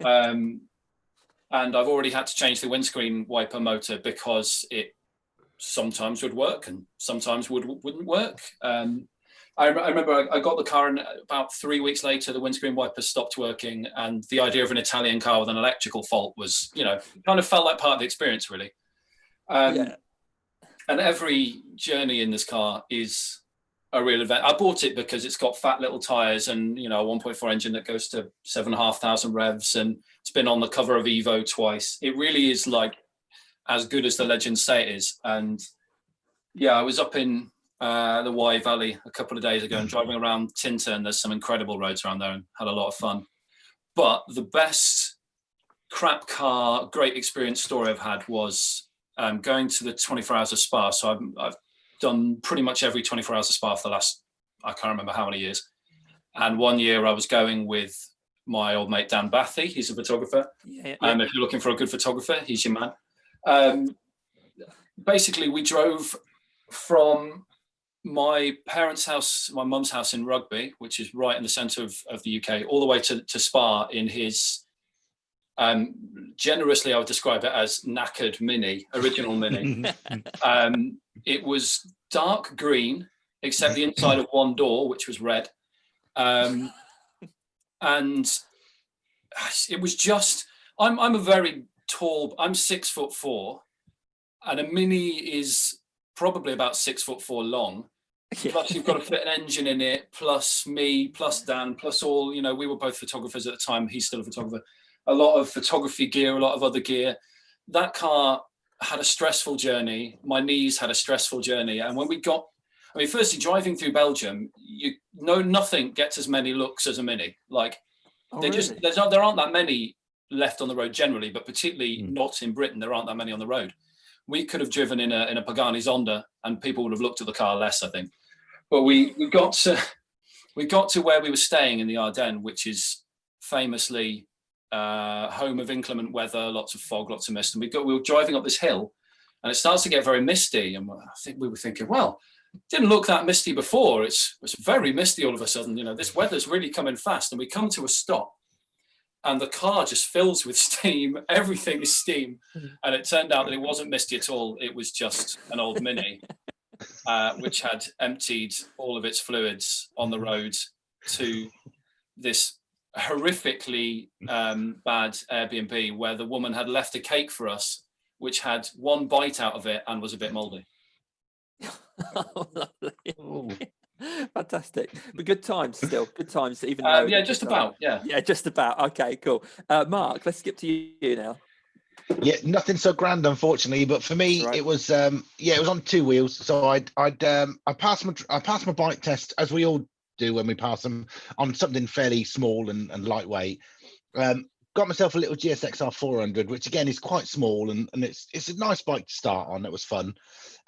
And I've already had to change the windscreen wiper motor because it sometimes would work and sometimes wouldn't work. I remember I got the car and about 3 weeks later, the windscreen wipers stopped working. And the idea of an Italian car with an electrical fault was, kind of felt like part of the experience, really. And every journey in this car is a real event. I bought it because it's got fat little tires and, a 1.4 engine that goes to 7,500 revs. And it's been on the cover of Evo twice. It really is like as good as the legends say it is. And yeah, I was up in the Wye Valley a couple of days ago and driving around Tintern. There's some incredible roads around there and had a lot of fun. But the best crap car, great experience story I've had was going to the 24 Hours of Spa. So I've done pretty much every 24 Hours of Spa for the last, I can't remember how many years. And one year I was going with my old mate, Dan Bathy. He's a photographer. If you're looking for a good photographer, he's your man. Basically, we drove from my parents' house, my mum's house in Rugby, which is right in the centre of the UK, all the way to Spa in his, generously I would describe it as knackered Mini, original Mini. It was dark green, except the inside of one door, which was red. And it was just, I'm a very tall, I'm 6'4", and a Mini is probably about 6'4" long. Plus you've got to fit an engine in it, plus me, plus Dan, plus all, we were both photographers at the time. He's still a photographer. A lot of photography gear, a lot of other gear. That car had a stressful journey. My knees had a stressful journey. And when we got, firstly, driving through Belgium, nothing gets as many looks as a Mini. Like, there aren't that many left on the road generally, but particularly not in Britain, there aren't that many on the road. We could have driven in a Pagani Zonda and people would have looked at the car less, I think. But we got to where we were staying in the Ardennes, which is famously home of inclement weather, lots of fog, lots of mist. And we were driving up this hill and it starts to get very misty. And I think we were thinking, well, it didn't look that misty before. It was very misty all of a sudden. This weather's really coming fast. And we come to a stop and the car just fills with steam. Everything is steam. And it turned out that it wasn't misty at all. It was just an old Mini, which had emptied all of its fluids on the road to this horrifically bad Airbnb where the woman had left a cake for us, which had one bite out of it and was a bit moldy. Fantastic. But good times still. Good times, even though. Yeah, just about. Yeah. Yeah, just about. Okay, cool. Mark, let's skip to you now. Yeah, nothing so grand, unfortunately. But for me, it was it was on 2 wheels. So I passed my bike test, as we all do when we pass them, on something fairly small and lightweight. Got myself a little GSXR 400, which again is quite small and it's a nice bike to start on. It was fun.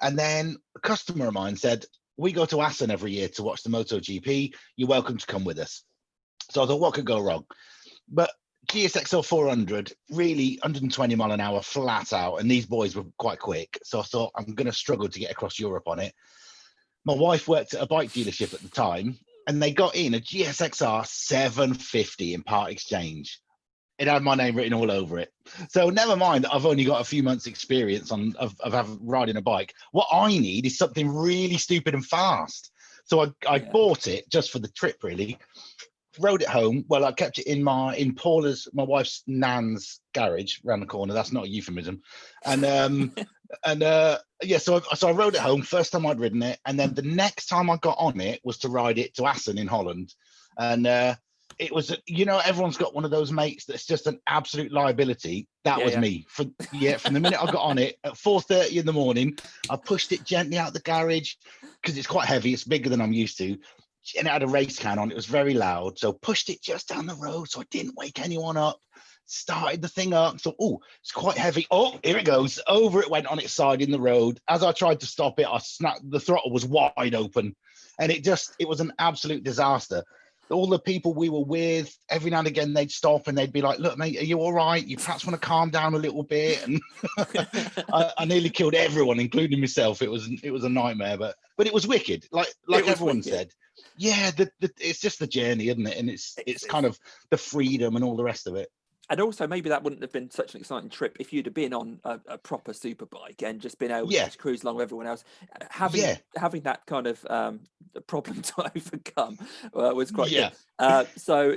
And then a customer of mine said, we go to Assen every year to watch the MotoGP. You're welcome to come with us. So I thought, what could go wrong? But GSXR 400, really 120 mile an hour flat out, and these boys were quite quick. So I thought, I'm going to struggle to get across Europe on it. My wife worked at a bike dealership at the time, and they got in a GSXR 750 in part exchange. It had my name written all over it. So never mind that I've only got a few months experience of riding a bike. What I need is something really stupid and fast. So I bought it just for the trip, really. Rode it home. Well, I kept it in Paula's, my wife's nan's garage around the corner. That's not a euphemism. And so I rode it home. First time I'd ridden it, and then the next time I got on it was to ride it to Assen in Holland. And it was, everyone's got one of those mates that's just an absolute liability. That was me. From the minute I got on it at 4:30 in the morning, I pushed it gently out the garage because it's quite heavy. It's bigger than I'm used to. And it had a race can on. It was very loud. So pushed it just down the road so I didn't wake anyone up. Started the thing up. So, it's quite heavy. Oh, here it goes. Over it went on its side in the road. As I tried to stop it, I snapped. The throttle was wide open. And it was an absolute disaster. All the people we were with, every now and again, they'd stop and they'd be like, look, mate, are you all right? You perhaps want to calm down a little bit. And I nearly killed everyone, including myself. It was a nightmare, but it was wicked. Like everyone said. Yeah, it's just the journey, isn't it? And it's kind of the freedom and all the rest of it. And also, maybe that wouldn't have been such an exciting trip if you'd have been on a proper superbike and just been able to cruise along with everyone else. Having that kind of problem to overcome was quite good. So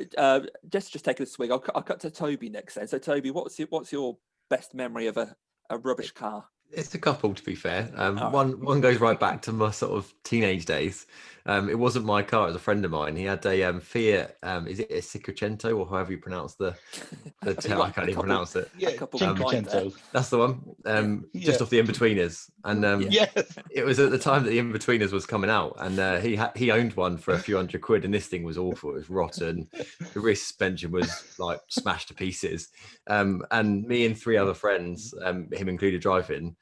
just take a swing. I'll cut to Toby next then. So Toby, what's your best memory of a rubbish car? It's a couple, to be fair. One goes right back to my sort of teenage days. It wasn't my car; it was a friend of mine. He had a Fiat. Is it a Cinquecento or however you pronounce the term? I can't even pronounce it. Yeah, Cinquecento. That's the one. Just off the in-betweeners, and it was at the time that the in-betweeners was coming out, and he owned one for a few £100, and this thing was awful. It was rotten. The rear suspension was like smashed to pieces. And me and 3 other friends, him included, driving.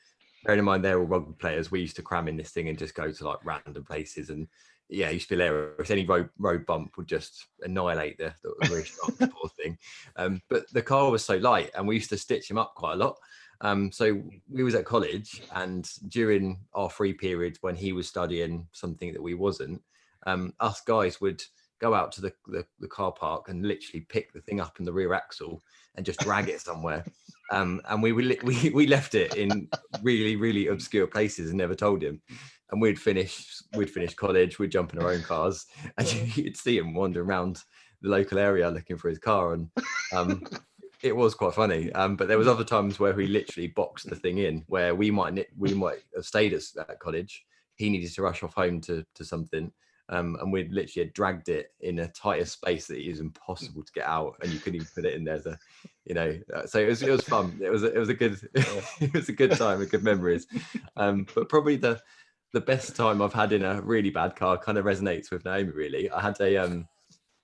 Bearing in mind they're all rugby players, we used to cram in this thing and just go to like random places, and it used to be hilarious. Any road bump would just annihilate the rear shock, poor thing. But the car was so light, and we used to stitch him up quite a lot. So we was at college, and during our free periods when he was studying something that we wasn't, us guys would go out to the car park and literally pick the thing up in the rear axle and just drag it somewhere. And we left it in really, really obscure places and never told him. And we'd finish college, we'd jump in our own cars, and you'd see him wandering around the local area looking for his car. And it was quite funny. But there was other times where we literally boxed the thing in, where we might have stayed at college. He needed to rush off home to something. And we'd literally dragged it in a tighter space that it was impossible to get out, and you couldn't even put it in there. So it was fun. It was a good it was a good time, a good memories. But probably the best time I've had in a really bad car kind of resonates with Naomi. Really, I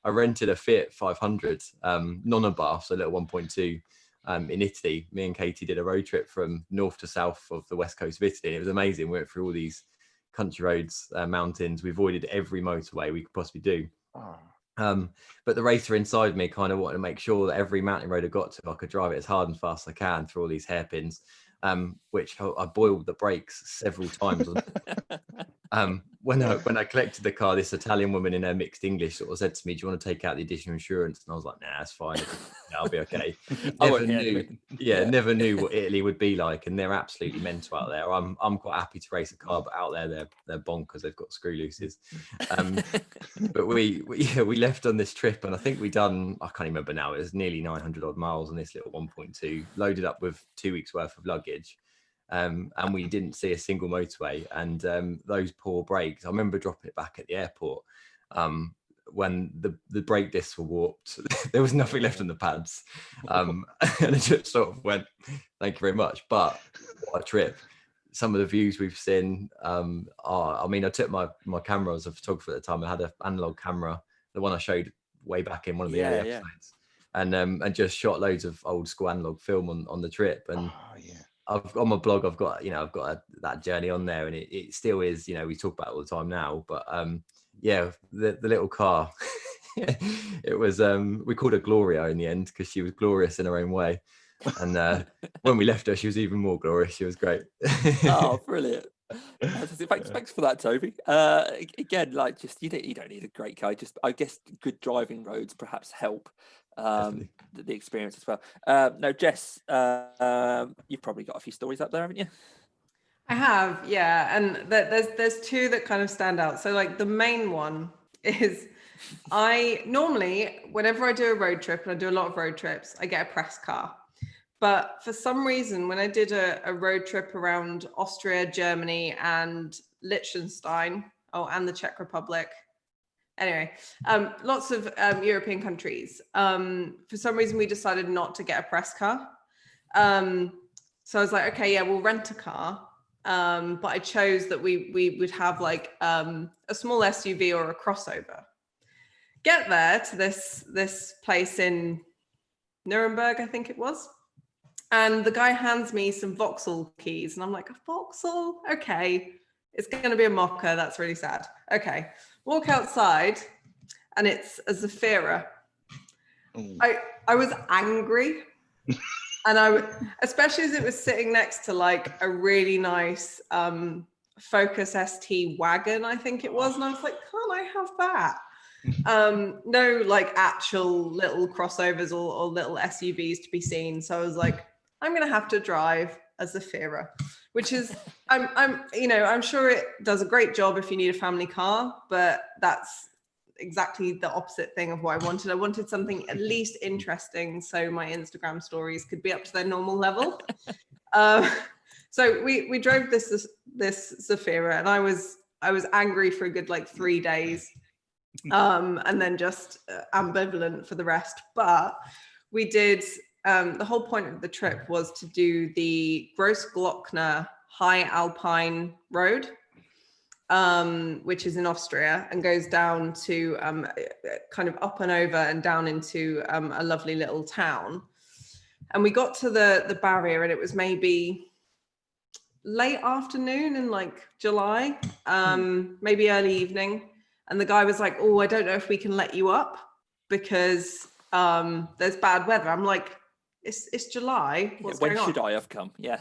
rented a Fiat 500 non-bar, so a little 1.2 in Italy. Me and Katie did a road trip from north to south of the west coast of Italy. And it was amazing. We went through all these country roads, mountains. We avoided every motorway we could possibly do. But the racer inside me kind of wanted to make sure that every mountain road I got to, I could drive it as hard and fast as I can through all these hairpins, which I boiled the brakes several times. When I collected the car, this Italian woman in her mixed English sort of said to me, "Do you want to take out the additional insurance?" And I was like, "Nah, that's fine. I'll be okay." Never knew what Italy would be like, and they're absolutely mental out there. I'm quite happy to race a car, but out there they're bonkers. They've got screw looses. But we left on this trip, and I think we done, I can't remember now, it was nearly 900 odd miles on this little 1.2, loaded up with 2 weeks worth of luggage. and we didn't see a single motorway. And those poor brakes, I remember dropping it back at the airport when the brake discs were warped. There was nothing left on the pads, and it just sort of went, thank you very much. But what a trip. Some of the views we've seen are, I mean, I took my camera as a photographer at the time. I had an analog camera, the one I showed way back in one of the early episodes, and just shot loads of old school analog film on the trip. And I've on my blog, I've got that journey on there, and it still is, we talk about it all the time now, but yeah, the little car, it was we called her Gloria in the end because she was glorious in her own way. And when we left her, she was even more glorious. She was great. Oh, brilliant. Thanks for that, Toby. Again, like, just you don't need a great car. Just, I guess, good driving roads perhaps help the experience as well. No, Jess, you've probably got a few stories up there, haven't you? I have, yeah, and there's two that kind of stand out. So like the main one is, I normally, whenever I do a road trip, and I do a lot of road trips, I get a press car. But for some reason, when I did a road trip around Austria, Germany, and Liechtenstein, and the Czech Republic, anyway, lots of European countries, for some reason we decided not to get a press car. So I was like, okay, yeah, we'll rent a car. But I chose that we would have like a small SUV or a crossover. Get there to this place in Nuremberg, I think it was. And the guy hands me some Vauxhall keys. And I'm like, a Vauxhall? Okay. It's going to be a Mocha. That's really sad. Okay. Walk outside and it's a Zafira. I was angry. And especially as it was sitting next to like a really nice Focus ST wagon, I think it was. And I was like, can't I have that? No, like actual little crossovers or little SUVs to be seen. So I was like, I'm going to have to drive a Zafira, which is, I'm sure it does a great job if you need a family car, but that's exactly the opposite thing of what I wanted. I wanted something at least interesting so my Instagram stories could be up to their normal level. So we drove this Zafira, and I was angry for a good like 3 days, and then just ambivalent for the rest. But we did, the whole point of the trip was to do the Großglockner High Alpine Road, which is in Austria and goes down to kind of up and over and down into a lovely little town. And we got to the barrier, and it was maybe late afternoon in like July, maybe early evening. And the guy was like, oh, I don't know if we can let you up because there's bad weather. I'm like, it's July. What's going on? When should I have come? Yeah.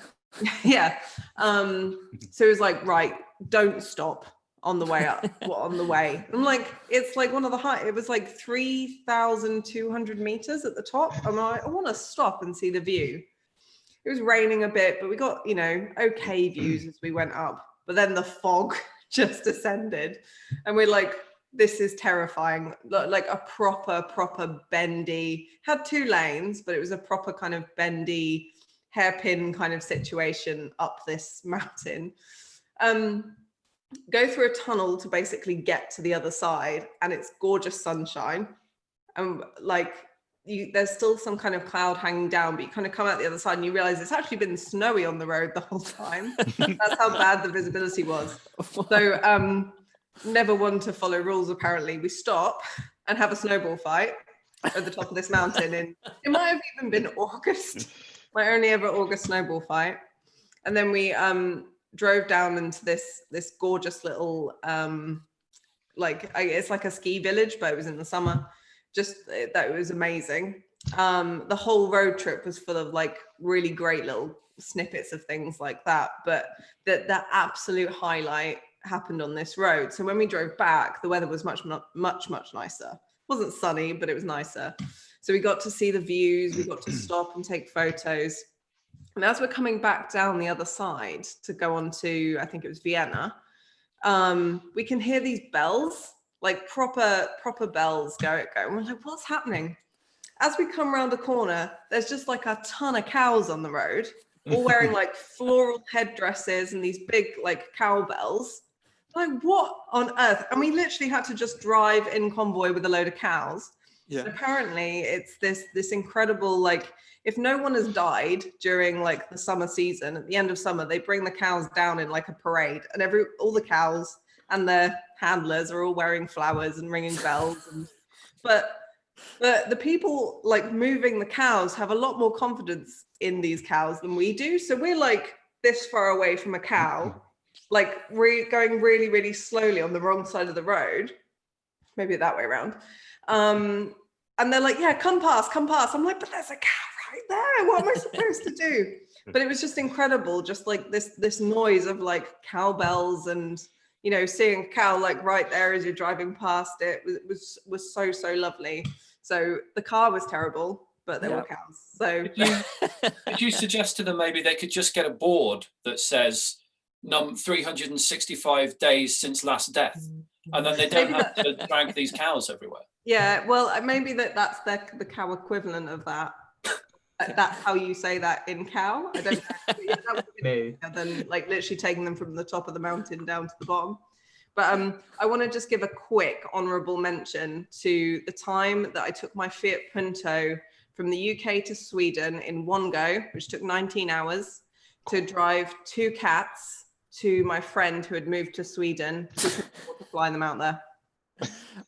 Yeah. So he was like, right, don't stop on the way up. On the way. I'm like, it's like one of the high, it was like 3,200 meters at the top. I'm like, I want to stop and see the view. It was raining a bit, but we got, okay views as we went up. But then the fog just descended, and we're like, this is terrifying. Like a proper bendy, had 2 lanes, but it was a proper kind of bendy hairpin kind of situation up this mountain. Go through a tunnel to basically get to the other side, and it's gorgeous sunshine. And like there's still some kind of cloud hanging down, but you kind of come out the other side and you realize it's actually been snowy on the road the whole time. That's how bad the visibility was. So never one to follow rules, apparently. We stop and have a snowball fight at the top of this mountain. And it might have even been August, my only ever August snowball fight. And then we drove down into this gorgeous little, it's like a ski village, but it was in the summer. That was amazing. The whole road trip was full of like really great little snippets of things like that. But the absolute highlight happened on this road. So when we drove back, the weather was much nicer. It wasn't sunny, but it was nicer. So we got to see the views. We got to stop and take photos. And as we're coming back down the other side to go on to, I think it was Vienna, we can hear these bells, like proper bells go. And we're like, what's happening? As we come around a corner, there's just like a ton of cows on the road. all wearing like floral headdresses and these big like cowbells. Like, what on earth? And we literally had to just drive in convoy with a load of cows. Yeah. And apparently it's this incredible, like, if no one has died during like the summer season, at the end of summer, they bring the cows down in like a parade, and all the cows and their handlers are all wearing flowers and ringing bells. But the people like moving the cows have a lot more confidence in these cows than we do. So we're like this far away from a cow, like going really, really slowly on the wrong side of the road, maybe that way around. And they're like, yeah, come past. I'm like, but there's a cow right there. What am I supposed to do? But it was just incredible, just like this noise of like cowbells and, you know, seeing a cow like right there as you're driving past it was so lovely. So the car was terrible, but there were cows. So could you suggest to them maybe they could just get a board that says 365 days since last death, and then they don't have to drag these cows everywhere? Yeah, well, maybe that's the cow equivalent of that. That's how you say that in cow. I don't know. Yeah, that would be than like literally taking them from the top of the mountain down to the bottom. But I want to just give a quick honourable mention to the time that I took my Fiat Punto from the UK to Sweden in one go, which took 19 hours, to drive 2 cats to my friend who had moved to Sweden to fly them out there.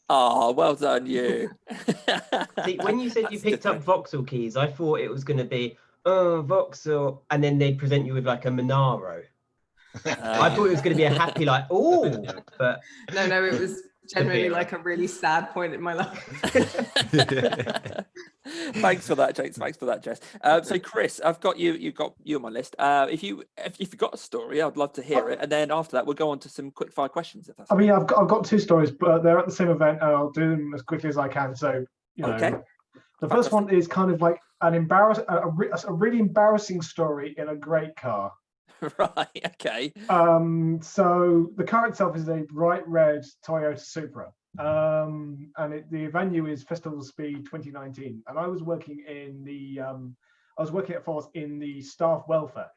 Oh, well done, you. See, when you said you picked up Vauxhall keys, I thought it was going to be, oh, Vauxhall, and then they'd present you with like a Monaro. I thought it was going to be a happy, like, oh, but no, it was generally like a really sad point in my life. Thanks for that, James. Thanks for that, Jess. So, Chris, I've got you. You've got you on my list. If you've got a story, I'd love to hear it, and then after that, we'll go on to some quick fire questions. If that's I mean, I've got 2 stories, but they're at the same event, and I'll do them as quickly as I can. So, you know, okay. The first one is kind of like a really embarrassing story in a great car. Right. Okay. So the car itself is a bright red Toyota Supra, and the venue is Festival Speed 2019. And I was working at Force in the staff welfare.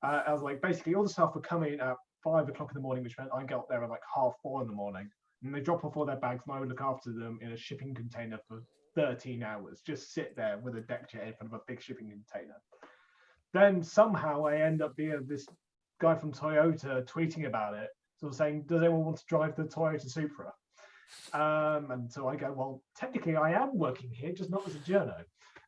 I was like, basically all the staff were coming at 5 o'clock in the morning, which meant I got there at like 4:30 in the morning, and they drop off all their bags, and I would look after them in a shipping container for 13 hours, just sit there with a deck chair in front of a big shipping container. Then somehow I end up being this guy from Toyota tweeting about it, sort of saying, does anyone want to drive the Toyota Supra? And so I go, well, technically I am working here, just not as a journo.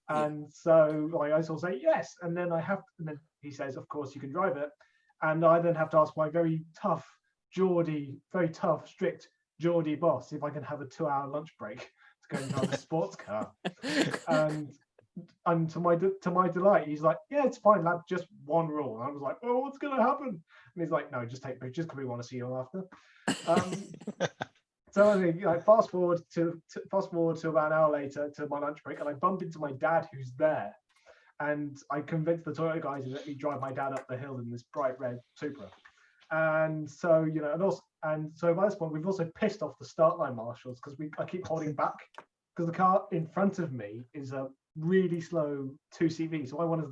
And so I sort of say yes. And then and then he says, of course you can drive it. And I then have to ask my very tough, strict Geordie boss if I can have a 2-hour lunch break to go and drive a sports car. And to my delight, he's like, yeah, it's fine, lad, just one rule. And I was like, oh, what's going to happen? And he's like, no, just take pictures because we want to see you after. So I think, like, fast forward to about an hour later to my lunch break, and I bump into my dad who's there. And I convinced the Toyota guys to let me drive my dad up the hill in this bright red Supra. And so, you know, so by this point, we've also pissed off the start line marshals because I keep holding back because the car in front of me is a really slow 2CV, so I want as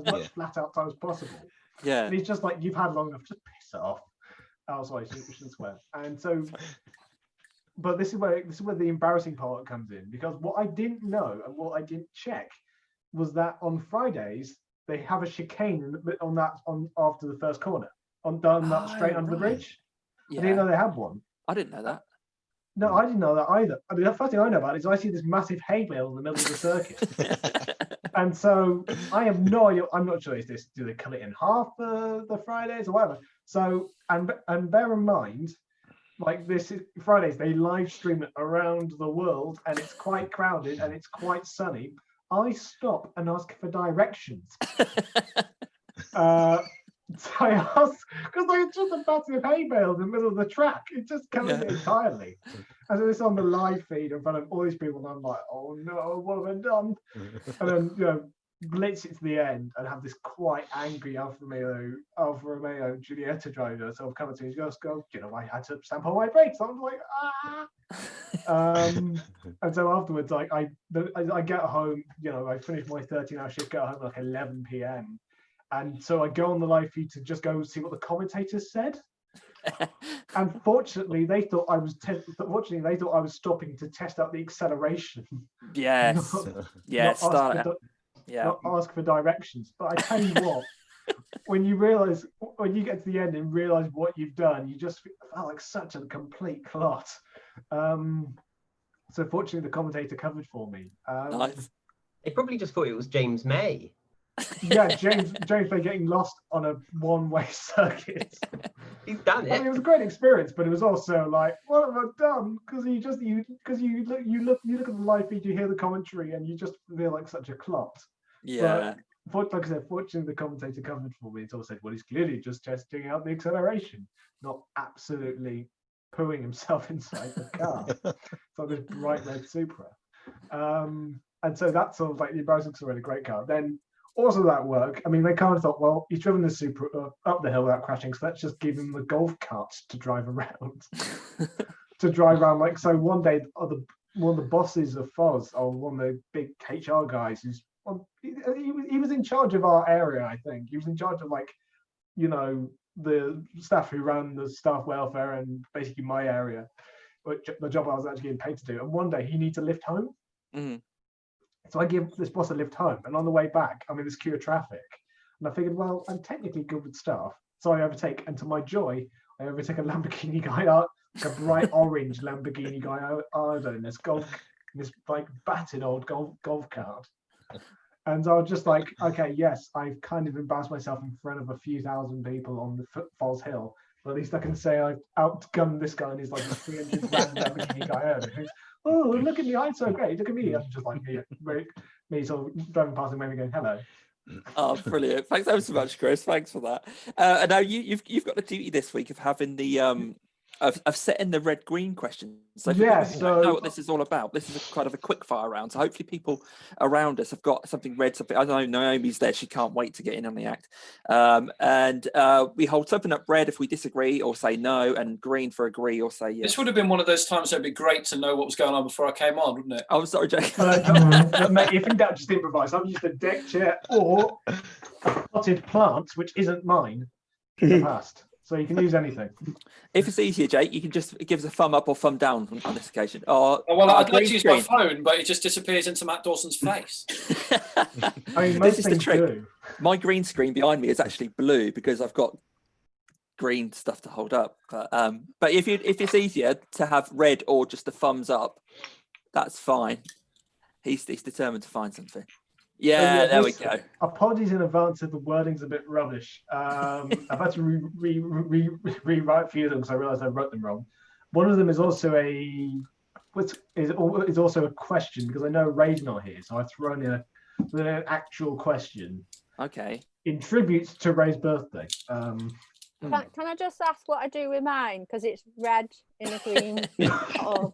much flat out time as possible. Yeah. And he's just like, you've had long enough, just piss it off. Oh, sorry, we shouldn't swear. And so, but this is where the embarrassing part comes in, because what I didn't know and what I didn't check was that on Fridays they have a chicane after the first corner, straight under the bridge. Yeah. I didn't know they had one. I didn't know that. No, I didn't know that either. I mean, the first thing I know about is I see this massive hay bale in the middle of the circuit. And so I have no idea. I'm not sure, do they cut it in half for the Fridays or whatever? So, and bear in mind, like Fridays, they live stream it around the world, and it's quite crowded and it's quite sunny. I stop and ask for directions. So I asked, because it's just a massive hay bale in the middle of the track. It just covers it entirely. And so it's on the live feed in front of all these people, and I'm like, oh no, what have I done? And then, you know, blitz it to the end and have this quite angry Alfa Romeo Giulietta driver sort of come to me and just go, you know, I had to stamp on my brakes. I'm like, and so afterwards, like I get home, you know, I finish my 13-hour shift, get home like 11 p.m. And so I go on the live feed to just go see what the commentators said. And fortunately, they thought I was stopping to test out the acceleration. Yes. Not ask for directions. But I tell you what, when you get to the end and realize what you've done, you just feel like such a complete clot. So fortunately, the commentator covered for me. Nice. They probably just thought it was James May. Yeah, James May getting lost on a one-way circuit. He's done it. I mean, it was a great experience, but it was also like, what have I done? Because you look at the live feed, you hear the commentary, and you just feel like such a clot. Yeah. But like I said, fortunately, the commentator covered for me. It's all said, well, he's clearly just testing out the acceleration, not absolutely pooing himself inside the car. So this bright red Supra. And so that's sort of like the embarrassing story of a great car. Then also that work, I mean, they kind of thought, well, he's driven the Supra up the hill without crashing, so let's just give him the golf cart to drive around. Like, so one day, one of the bosses of Foz, or one of the big HR guys, he was in charge of our area, I think. He was in charge of, like, you know, the staff who ran the staff welfare and basically my area, which the job I was actually getting paid to do. And one day he needs a lift home. Mm-hmm. So I give this boss a lift home, and on the way back, I'm in this queue of traffic. And I figured, well, I'm technically good with staff. So I overtake, and to my joy, I overtake a Lamborghini guy out, like a bright orange Lamborghini guy out in this like battered old golf cart. And I was just like, okay, yes, I've kind of embarrassed myself in front of a few thousand people on the Falls Hill. But at least I can say I've outgunned this guy, and he's like a 300 grand Lamborghini guy owner who's, oh, look at me, I'm so great, look at me. I'm just like me sort of driving past him, maybe going, hello. Oh, brilliant. Thanks ever so much, Chris. Thanks for that. And now you've got the duty this week of having the of setting the red-green questions. So if Yeah, people don't know what this is all about, this is a kind of a quick fire round. So hopefully people around us have got something red, something. I don't know, Naomi's there, she can't wait to get in on the act. And we hold something up red if we disagree or say no, and green for agree or say yes. This would have been one of those times it'd be great to know what was going on before I came on, wouldn't it? I'm sorry, Jake. Mate, if in doubt, just improvise. I've used a deck chair or a potted plant, which isn't mine, in the past. So you can use anything. If it's easier, Jake, you can just give us a thumb up or thumb down on this occasion. Or, well, I'd like to use my phone, but it just disappears into Matt Dawson's face. I mean, this is the trick. Do. My green screen behind me is actually blue because I've got green stuff to hold up. But if it's easier to have red or just the thumbs up, that's fine. He's determined to find something. Yeah, there we go. Apologies in advance if the wording's a bit rubbish. I've had to rewrite a few of them because I realised I wrote them wrong. One of them is also is also a question because I know Ray's not here, so I've thrown in an actual question. Okay. In tribute to Ray's birthday. Can I just ask what I do with mine? Because it's red in a green bottle.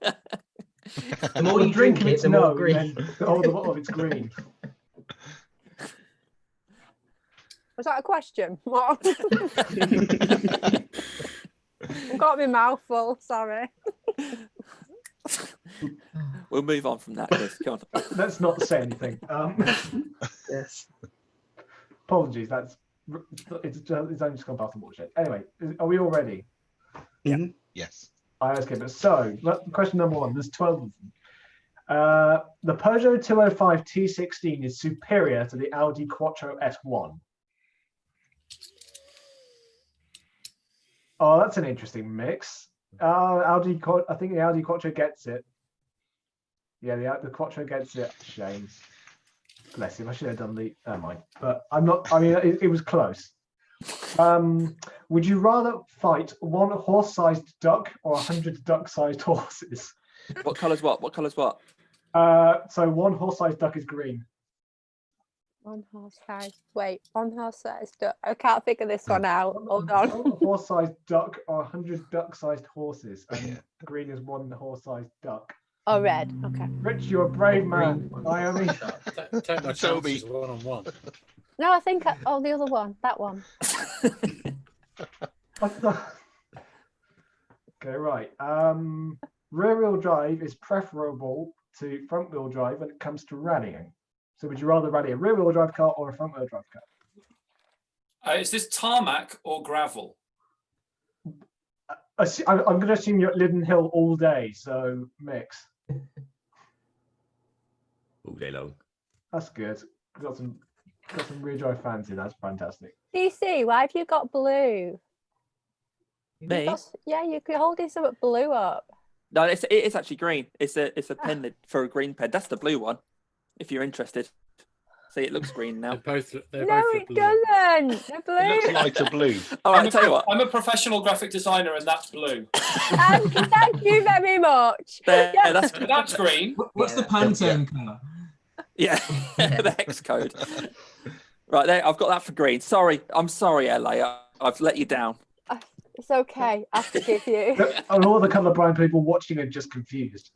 The more you drink it, the more green. The bottle of it's green. Was that a question? What? I've got my mouth full, sorry. We'll move on from that, Chris. Come on. Let's not say anything. Yes. Apologies, it's only just gone past the watershed. Anyway, are we all ready? Yeah. Yes. Okay, but so question number one, there's 12 of them. The Peugeot 205 T16 is superior to the Audi Quattro S1. Oh, that's an interesting mix. I think the Audi Quattro gets it. Yeah, the Quattro gets it. Shame. Bless him. I should have done the. Never mind. But I'm not. I mean, it was close. Would you rather fight one horse-sized duck or 100 duck-sized horses? What colour's what? What colour's what? So one horse-sized duck is green. One horse-sized duck. I can't figure this one out. Hold on. One horse-sized duck or 100 duck-sized horses, and green is one horse-sized duck. Oh, red. Okay. Rich, you're a brave man. Naomi. Take my Toby. chances one-on-one. No, I think. Oh, the other one. That one. Okay, right. Rear-wheel drive is preferable to front-wheel drive when it comes to rallying. So would you rather rally a rear-wheel drive car or a front-wheel drive car? Is this tarmac or gravel? I'm going to assume you're at Linden Hill all day, so mix. All day long. That's good. Got some rear drive fans here. That's fantastic. DC, why have you got blue? Me? Yeah, you're holding some blue up. No, it's actually green. It's a pen for a green pen. That's the blue one. If you're interested. See, it looks green now. No, it doesn't. They're blue. It looks lighter blue. All right, tell you what. I'm a professional graphic designer, and that's blue. Thank you very much. There, Yeah. That's green. What's the Panter car? Yeah, the hex code. Right there, I've got that for green. Sorry, I'm sorry, LA. I've let you down. It's okay. I forgive you. And all the colourblind people watching are just confused.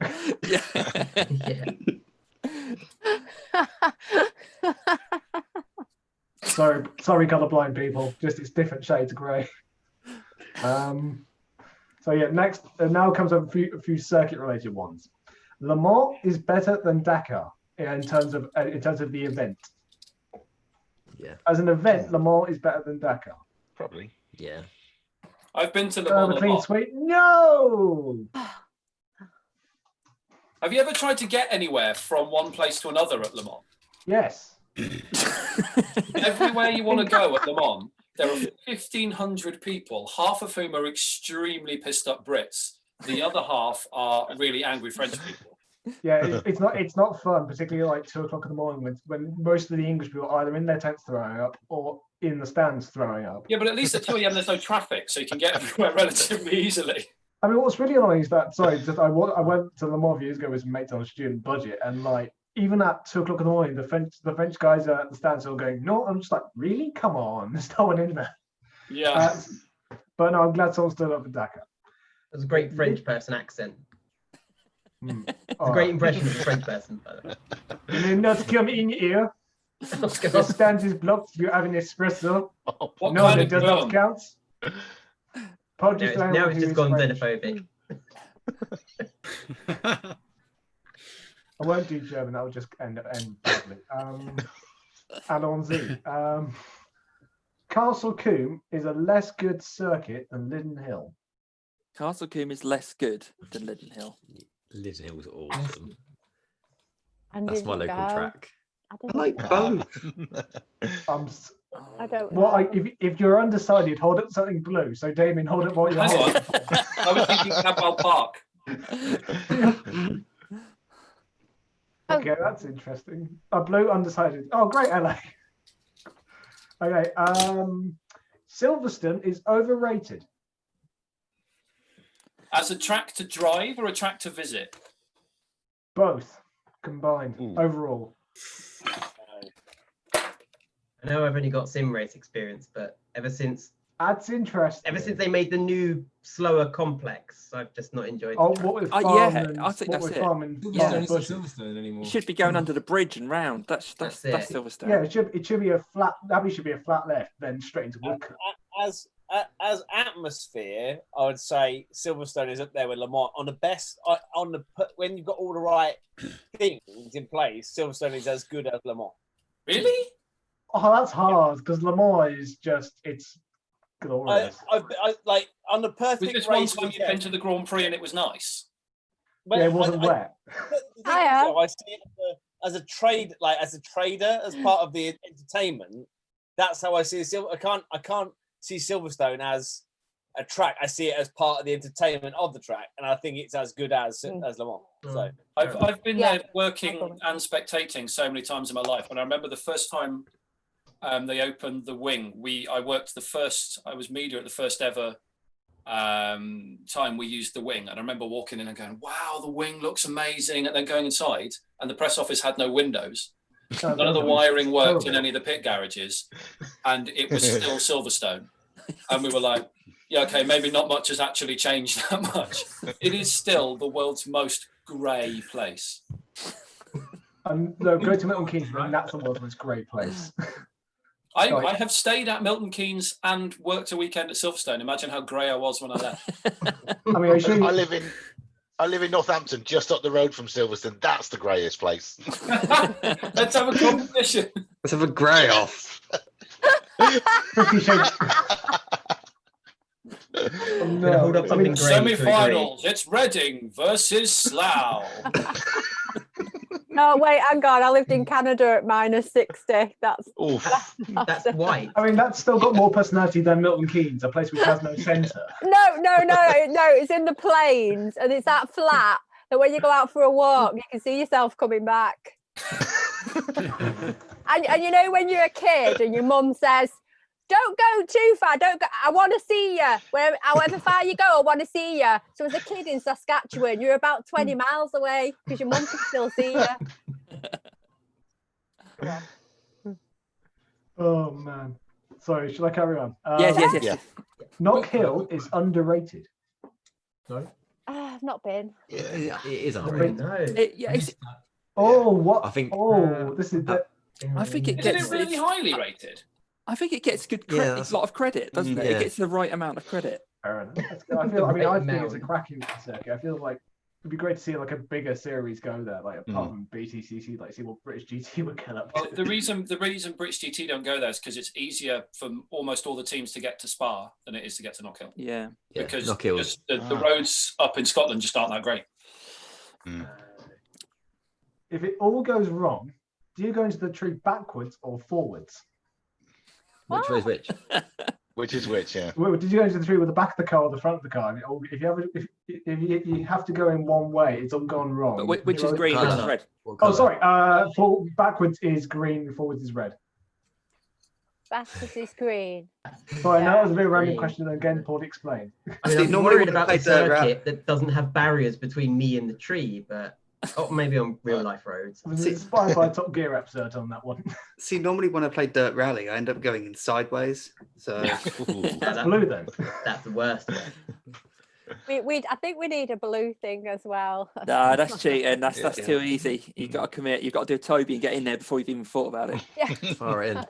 Sorry, colourblind people. Just it's different shades of grey. So yeah, next now comes up a few circuit-related ones. Le Mans is better than Dakar in terms of the event. Yeah. As an event, Le Mans is better than Dakar. Probably. Yeah. I've been to Le Mans. The clean sweep. No. Have you ever tried to get anywhere from one place to another at Le Mans? Yes. Everywhere you want to go at Le Mans, there are 1,500 people, half of whom are extremely pissed up Brits. The other half are really angry French people. Yeah, it's not fun, particularly like 2 o'clock in the morning when most of the English people are either in their tents throwing up or in the stands throwing up. Yeah, but at least at 2 a.m. there's no traffic, so you can get everywhere relatively easily. I mean, what's really annoying is that I went to Le Mans a few years ago with some mates on a student budget, and like even at 2 o'clock in the morning, the French guys are at the stand still going, no. I'm just like, really? Come on, there's no one in there. Yeah. But no, I'm glad someone stood up for Dakar. It was a great French person accent. It's a great impression of a French person, by the way. You may not come in here. The stand is blocked. You have an espresso. What No, kind it of does not film? count. Now it's just gone xenophobic. I won't do German. That will just end badly. Allons-y. Castle Combe is a less good circuit than Linden Hill. Castle Combe is less good than Linden Hill. Linden Hill was awesome. And That's my didn't local go. track. I like both. I don't Well, know. if you're undecided, hold up something blue. So Damien, hold up what you're Hang holding. on. I was thinking Cabell Park. Okay, that's interesting. A blue undecided. Oh, great, LA. Okay, Silverstone is overrated. As a track to drive or a track to visit? Both combined overall. I know I've only got sim race experience, but ever since That's interesting. Ever since they made the new, slower complex, I've just not enjoyed. Oh, the what track. with yeah, farm and- I think what that's with it. farm and- Yeah. farm and bushes. You should be going under the bridge and round. That's Silverstone. Yeah, it should be a flat. That should be a flat left, then straight into Woodcote. As atmosphere, I would say Silverstone is up there with Le Mans on the best. When you've got all the right things in place, Silverstone is as good as Le Mans. Really? Oh, that's hard because Le Mans is it's glorious. I like on the perfect Was this one race time you've been to the Grand Prix and it was nice? Yeah, it wasn't wet. I see it as a trade, like as a trader, as part of the entertainment. That's how I see it. I can't see Silverstone as a track. I see it as part of the entertainment of the track, and I think it's as good as Le Mans. So I've been there working and spectating so many times in my life, and I remember the first time they opened the wing. I was media at the first ever time we used the wing, and I remember walking in and going, "Wow, the wing looks amazing!" And then going inside, and the press office had no windows. None of the wiring worked in any of the pit garages, and it was still Silverstone. And we were like, yeah, okay, maybe not much has actually changed that much. It is still the world's most grey place. No, go to Milton Keynes, and that's the world's most great place. I have stayed at Milton Keynes and worked a weekend at Silverstone. Imagine how grey I was when I left. I mean, I live in Northampton, just up the road from Silverstone. That's the greyest place. Let's have a competition. Let's have a grey off. 50 Shades. Gonna hold up something grey. Semi-finals. It's Reading versus Slough. No, wait, hang on. I lived in Canada at -60. That's white. I mean, that's still got more personality than Milton Keynes, a place which has no centre. No. It's in the plains, and it's that flat that when you go out for a walk, you can see yourself coming back. and you know when you're a kid and your mum says, "Don't go too far. Don't go. I want to see you. However far you go, I want to see you." So as a kid in Saskatchewan, you're about 20 miles away because your mum can still see you. Oh man. Sorry, should I carry on? Yes. Knock Hill is underrated. Sorry? I've not been. Yeah, it is underrated. What? I think. This is the. I think it Isn't gets it really highly rated? I think it gets good credit, a lot of credit, doesn't it? Yeah. It gets the right amount of credit. Fair enough. I think it's a cracking circuit. I feel like it'd be great to see like a bigger series go there, like apart from BTCC, like see what British GT would get up to. Well, the reason British GT don't go there is because it's easier for almost all the teams to get to Spa than it is to get to Knock Hill. Yeah. Because Knock Hill. just the roads up in Scotland just aren't that great. If it all goes wrong, do you go into the tree backwards or forwards? Which way is which? Which is which, yeah. Did you go into the tree with the back of the car or the front of the car? If you have to go in one way, it's all gone wrong. But which is green, which is red? Oh, sorry. Backwards is green, forwards is red. Backwards is green. Sorry, I know that was a bit of a random question. Again, Paul explain. I mean, I'm worried about the circuit that doesn't have barriers between me and the tree, but maybe on real life roads. I was inspired by a Top Gear episode on that one. See, normally when I play Dirt Rally, I end up going in sideways. So that's blue then. That's the worst way. I think we need a blue thing as well. No, that's cheating. That's too easy. You've got to commit. You've got to do Toby and get in there before you've even thought about it. Yeah. Far in.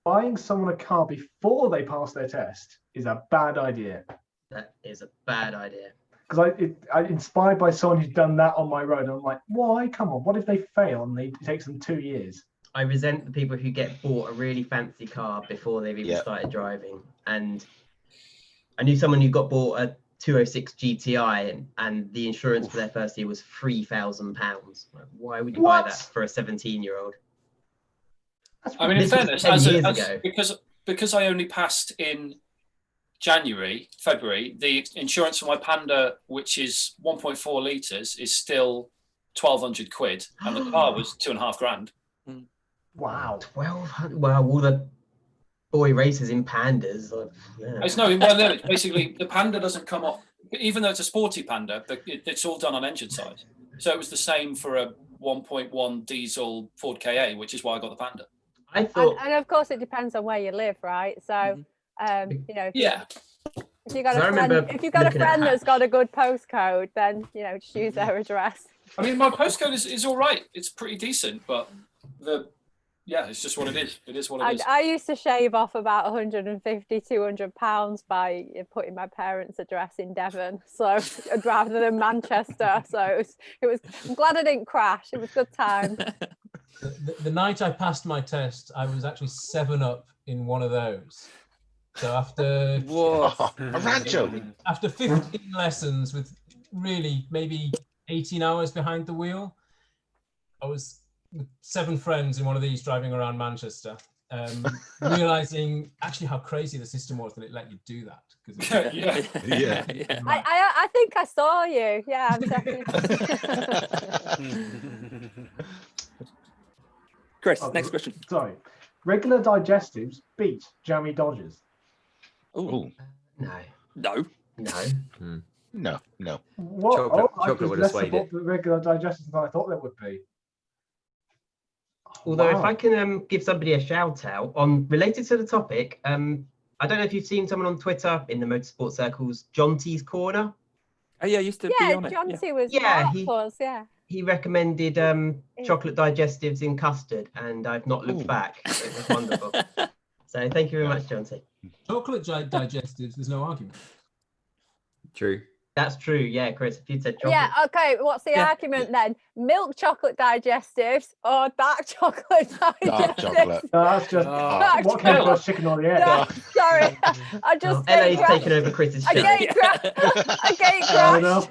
Buying someone a car before they pass their test is a bad idea. That is a bad idea. Because I'm inspired by someone who's done that on my road. And I'm like, why? Come on. What if they fail and it takes them 2 years? I resent the people who get bought a really fancy car before they've even started driving. And I knew someone who got bought a 206 GTI and the insurance for their first year was £3,000. Like, why would you buy that for a 17-year-old? I mean, in fairness, because I only passed in February, the insurance for my Panda, which is 1.4 litres, is still 1,200 quid, and the car was 2.5 grand. Wow. 1,200. Wow, all the boy races in Pandas. It's basically the Panda doesn't come off, even though it's a sporty Panda, it's all done on engine side. So it was the same for a 1.1 diesel Ford KA, which is why I got the Panda. I thought, and of course, it depends on where you live, right? So. If you got a friend that's got a good postcode, then just use their address. I mean, my postcode is all right. It's pretty decent, but it's just what it is. It is what it is. I used to shave off about 150, 200 pounds by putting my parents' address in Devon, so rather than Manchester. So it was. I'm glad I didn't crash. It was a good time. The night I passed my test, I was actually 7 up in one of those. So after a rancho. After 15 lessons with really maybe 18 hours behind the wheel, I was with 7 friends in one of these driving around Manchester, realizing actually how crazy the system was that it let you do that. I think I saw you. Yeah, I'm definitely. Chris, next question. Sorry. Regular digestives beat jammy Dodgers. Oh no. What? Chocolate would have swayed it. The regular digestives than I thought there would be. Although if I can give somebody a shout out on related to the topic, I don't know if you've seen someone on Twitter in the motorsport circles, John T's Corner. Oh yeah, I used to be Yeah, on it. John Yeah. C was Yeah, Mark he- was, yeah. He recommended chocolate digestives in custard, and I've not looked back. It was wonderful. So thank you very much, John C. Chocolate digestives, there's no argument. True. That's true. Yeah, Chris, if you'd said chocolate. Yeah, okay, what's the argument then? Milk chocolate digestives or dark chocolate digestives? chocolate. No, that's just Dark what came chocolate. first, chicken or the egg? No, sorry, I just LA's gate taken over Chris's show. I gate Fair crashed.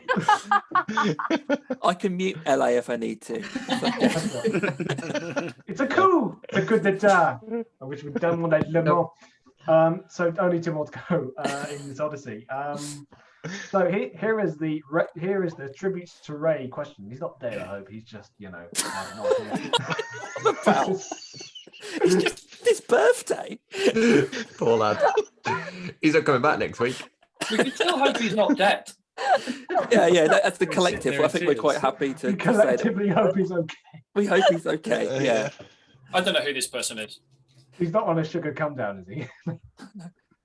I can mute LA if I need to. It's a coup. It's a good that I wish we'd done one at Le Mans. So only 2 more to go in this Odyssey. So here is the tributes to Ray question. He's not dead, I hope. He's just, not here. It's just his birthday. Poor lad. He's not coming back next week. We can still hope he's not dead. Yeah, that's the collective. I think we're quite happy to say collectively hope he's okay. we hope he's okay. Yeah. I don't know who this person is. He's not on a sugar come down, is he?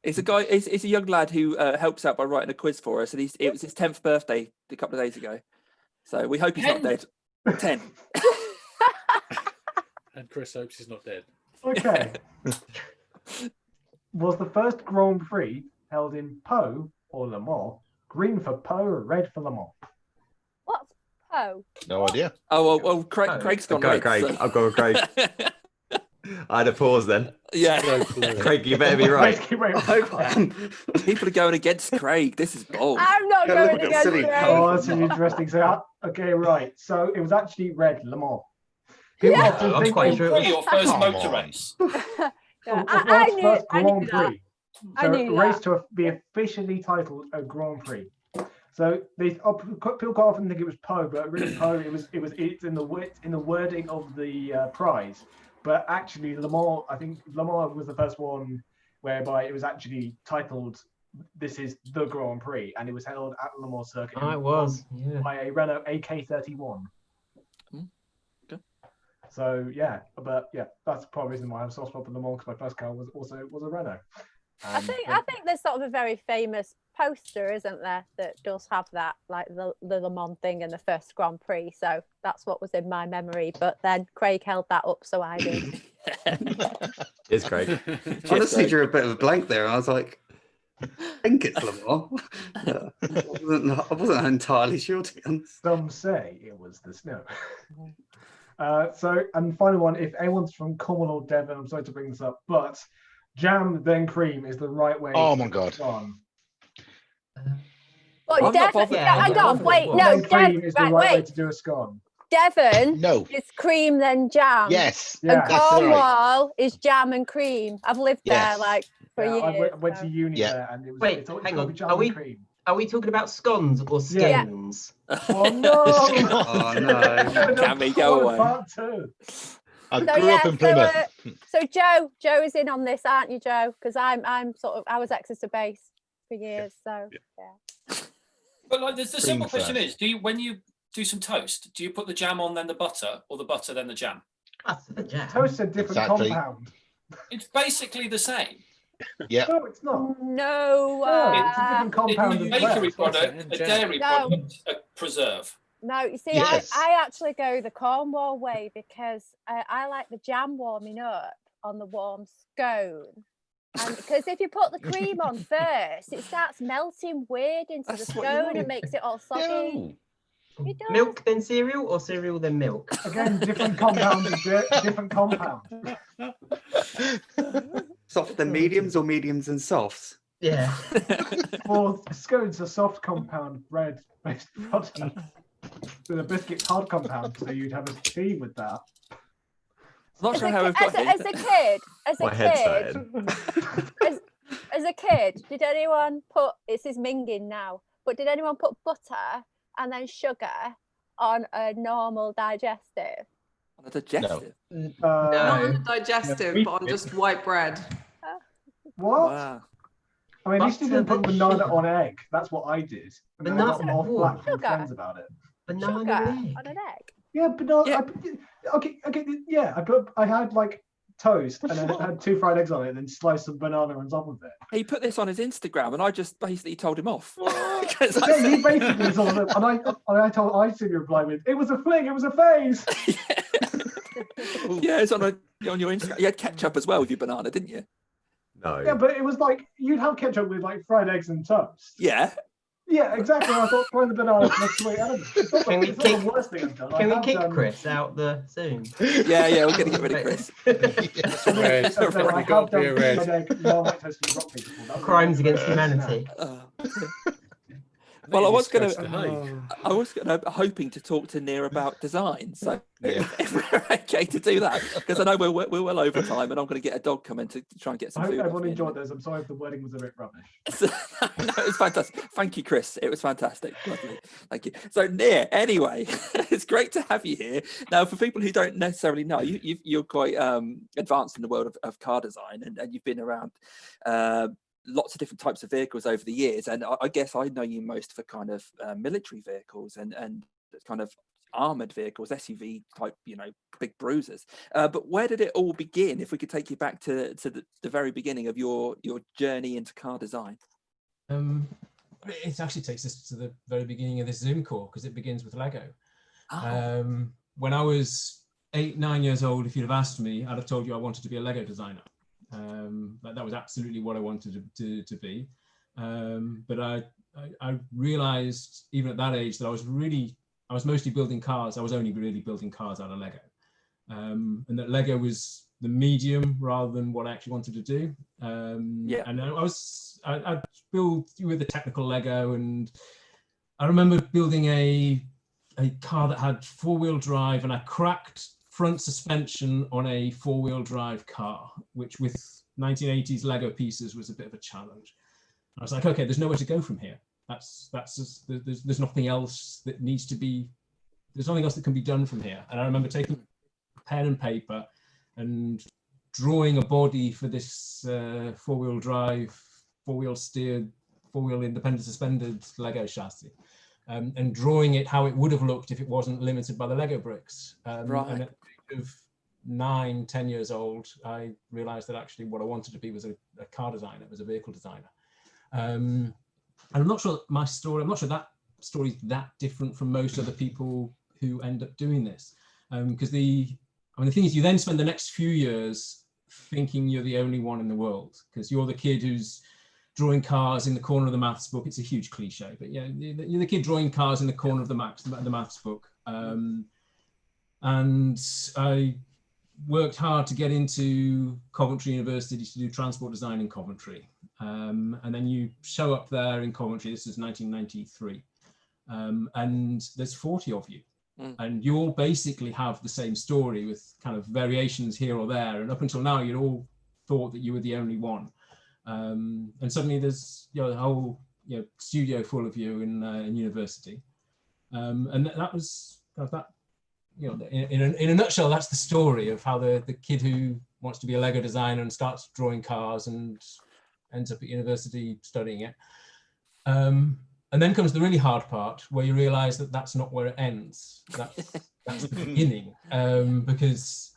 It's a guy. It's a young lad who helps out by writing a quiz for us, and it was his 10th birthday a couple of days ago. So we hope he's not dead. 10. And Chris hopes he's not dead. Okay. Was the first Grand Prix held in Pau or Le Mans? Green for Pau, red for Le Mans. What's Poe? No idea. Oh well, Craig's gone. I've got Craig. So. I've got Craig. I had a pause then. Yeah. Craig, you better be right. I hope I am. People are going against Craig. This is bold. I'm not going against Craig. Oh, that's really interesting. So, okay, right. So it was actually red Le Mans. People often I'm think quite of- sure it was. Your first motor race. Yeah, I knew, first I Grand knew Prix. that. I So knew a race that. to be officially titled a Grand Prix. So people quite often think it was Poe, but really Poe it's in the wording of the prize. But actually, Le Mans, I think Le Mans was the first one whereby it was actually titled "This is the Grand Prix," and it was held at Le Mans Circuit. Oh, it was. Yeah. By a Renault AK31. So yeah, but yeah, that's probably the reason why I have a soft spot for Le Mans, because my first car was a Renault. I think there's sort of a very famous poster, isn't there, that does have that, like the Le Mans thing in the first Grand Prix. So that's what was in my memory. But then Craig held that up, so I did. Here's Craig. Honestly, drew a bit of a blank there. I was like, I think it's Le Mans. I wasn't entirely sure, to be honest. Some say it was the snow. So, and the final one, if anyone's from Cornwall or Devon, I'm sorry to bring this up, but jam then cream is the right way. Oh my God. Well, I'm not Devon, bothered. hang on, wait, no, Then cream Devon, is the right, right way wait. to do a scone. Devon No. is cream then jam. Yes. Yeah. And That's right. Cornwall is jam and cream. I've lived Yes. there like for Yeah, I years. went so- to uni Yeah. there, and it was. Wait, it's all- hang it's on. jam Are and we- cream. Are we talking about scones or Yeah. scones? Oh no! Oh no. Cammie, go away. Part two. I So grew yeah, up in Plymouth. so Joe is in on this, aren't you, Joe? Because I'm sort of I was Exeter base for years, so yeah. But like, the simple Cream question first. is: do you, when you do some toast, do you put the jam on then the butter, or the butter then the jam? That's the jam. Toast a different Exactly. compound. It's basically the same. Yeah. No, it's not. No, No, it's a different It's compound a as bakery well. product, a dairy No. product, a preserve. no. You see, Yes. I actually go the Cornwall way because I like the jam warming up on the warm scone. And because if you put the cream on first, it starts melting weird into That's the what you scone want. and makes it all soggy. No. It does. Milk then cereal or cereal then milk? Again, different compound is different compound. Soft and mediums or mediums and softs? Yeah. Well, scones are soft compound bread-based product. So the biscuit's hard compound, so you'd have a tea with that. I'm not sure how we've got here. As a kid, My head's started. as a kid, did anyone put, this is minging now, but did anyone put butter and then sugar on a normal digestive? On a digestive. Not on No. a digestive, we- but on just white bread. What? Wow. I mean, at least you Butter didn't put then banana sugar. on egg. That's what I did. And then I got Banana more what? flack from Sugar. friends about it. Banana Sugar and egg. on an egg. Yeah, banana. Yeah. Okay, yeah. I had like toast, and then it had 2 fried eggs on it, and then sliced some banana on top of it. He put this on his Instagram, and I just basically told him off. Yeah, you basically told him, and I seen you reply with, "It was a fling, it was a phase." Yeah, it's on your Instagram. You had ketchup as well with your banana, didn't you? No. Yeah, but it was like you'd have ketchup with like fried eggs and toast. Yeah. Yeah, exactly. I thought throwing the banana was a sweet element. It's not, Can we it's not the worst thing I've done. Can we have kick done... Chris out the Zoom? Yeah, we're going to get rid of Chris. Red. I have done fried egg, Marmite toast and broccoli before. Crimes against humanity. Well, I was hoping to talk to Near about design. So if we're okay to do that, because I know we're well over time, and I'm going to get a dog come in to try and get some I hope food. everyone enjoyed this. I'm sorry if the wording was a bit rubbish. No, it was fantastic. Thank you, Chris. It was fantastic. Lovely. Thank you. So Near, anyway, it's great to have you here. Now, for people who don't necessarily know, you're quite advanced in the world of car design, and you've been around lots of different types of vehicles over the years, and I guess I know you most for kind of military vehicles and kind of armored vehicles, SUV type, big bruisers. But where did it all begin? If we could take you back to the very beginning of your journey into car design. It actually takes us to the very beginning of this Zoom call, because it begins with Lego. When I was 8-9 years old, if you'd have asked me, I'd have told you I wanted to be a Lego designer. That was absolutely what I wanted to be. But I realized even at that age that I was mostly building cars. I was only really building cars out of Lego. And that Lego was the medium rather than what I actually wanted to do. And I'd build with the technical Lego, and I remember building a car that had 4-wheel drive, and I cracked front suspension on a 4-wheel drive car, which with 1980s Lego pieces was a bit of a challenge. I was like, okay, there's nowhere to go from here. That's just, there's nothing else that needs to be, there's nothing else that can be done from here. And I remember taking pen and paper and drawing a body for this 4-wheel drive, 4-wheel steered, 4-wheel independent suspended Lego chassis. And drawing it how it would have looked if it wasn't limited by the Lego bricks. Right. And at the age of 9-10 years old, I realized that actually what I wanted to be was a car designer, was a vehicle designer. And I'm not sure that that story is that different from most other people who end up doing this. Because the thing is, you then spend the next few years thinking you're the only one in the world, because you're the kid who's drawing cars in the corner of the maths book. It's a huge cliche, but yeah, you're the kid drawing cars in the corner of the maths book. And I worked hard to get into Coventry University to do transport design in Coventry. And then you show up there in Coventry, this is 1993, and there's 40 of you. And you all basically have the same story with kind of variations here or there. And up until now, you'd all thought that you were the only one. And suddenly there's a whole studio full of you in university, and that was kind of that. In a nutshell, that's the story of how the kid who wants to be a Lego designer and starts drawing cars and ends up at university studying it. And then comes the really hard part, where you realise that that's not where it ends. That's the beginning, because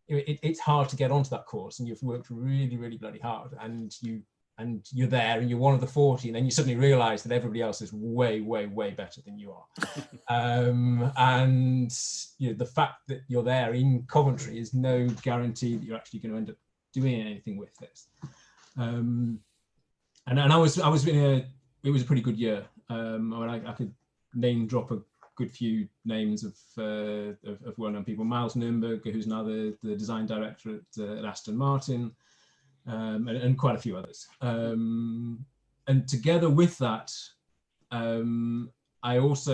it's hard to get onto that course, and you've worked really, really bloody hard, and you're there, and you're one of the 40, and then you suddenly realise that everybody else is way, way, way better than you are. And the fact that you're there in Coventry is no guarantee that you're actually going to end up doing anything with this. And I was it was a pretty good year. I could name drop a good few names of well-known people. Miles Nürnberg, who's now the design director at Aston Martin, and quite a few others. And together with that, I was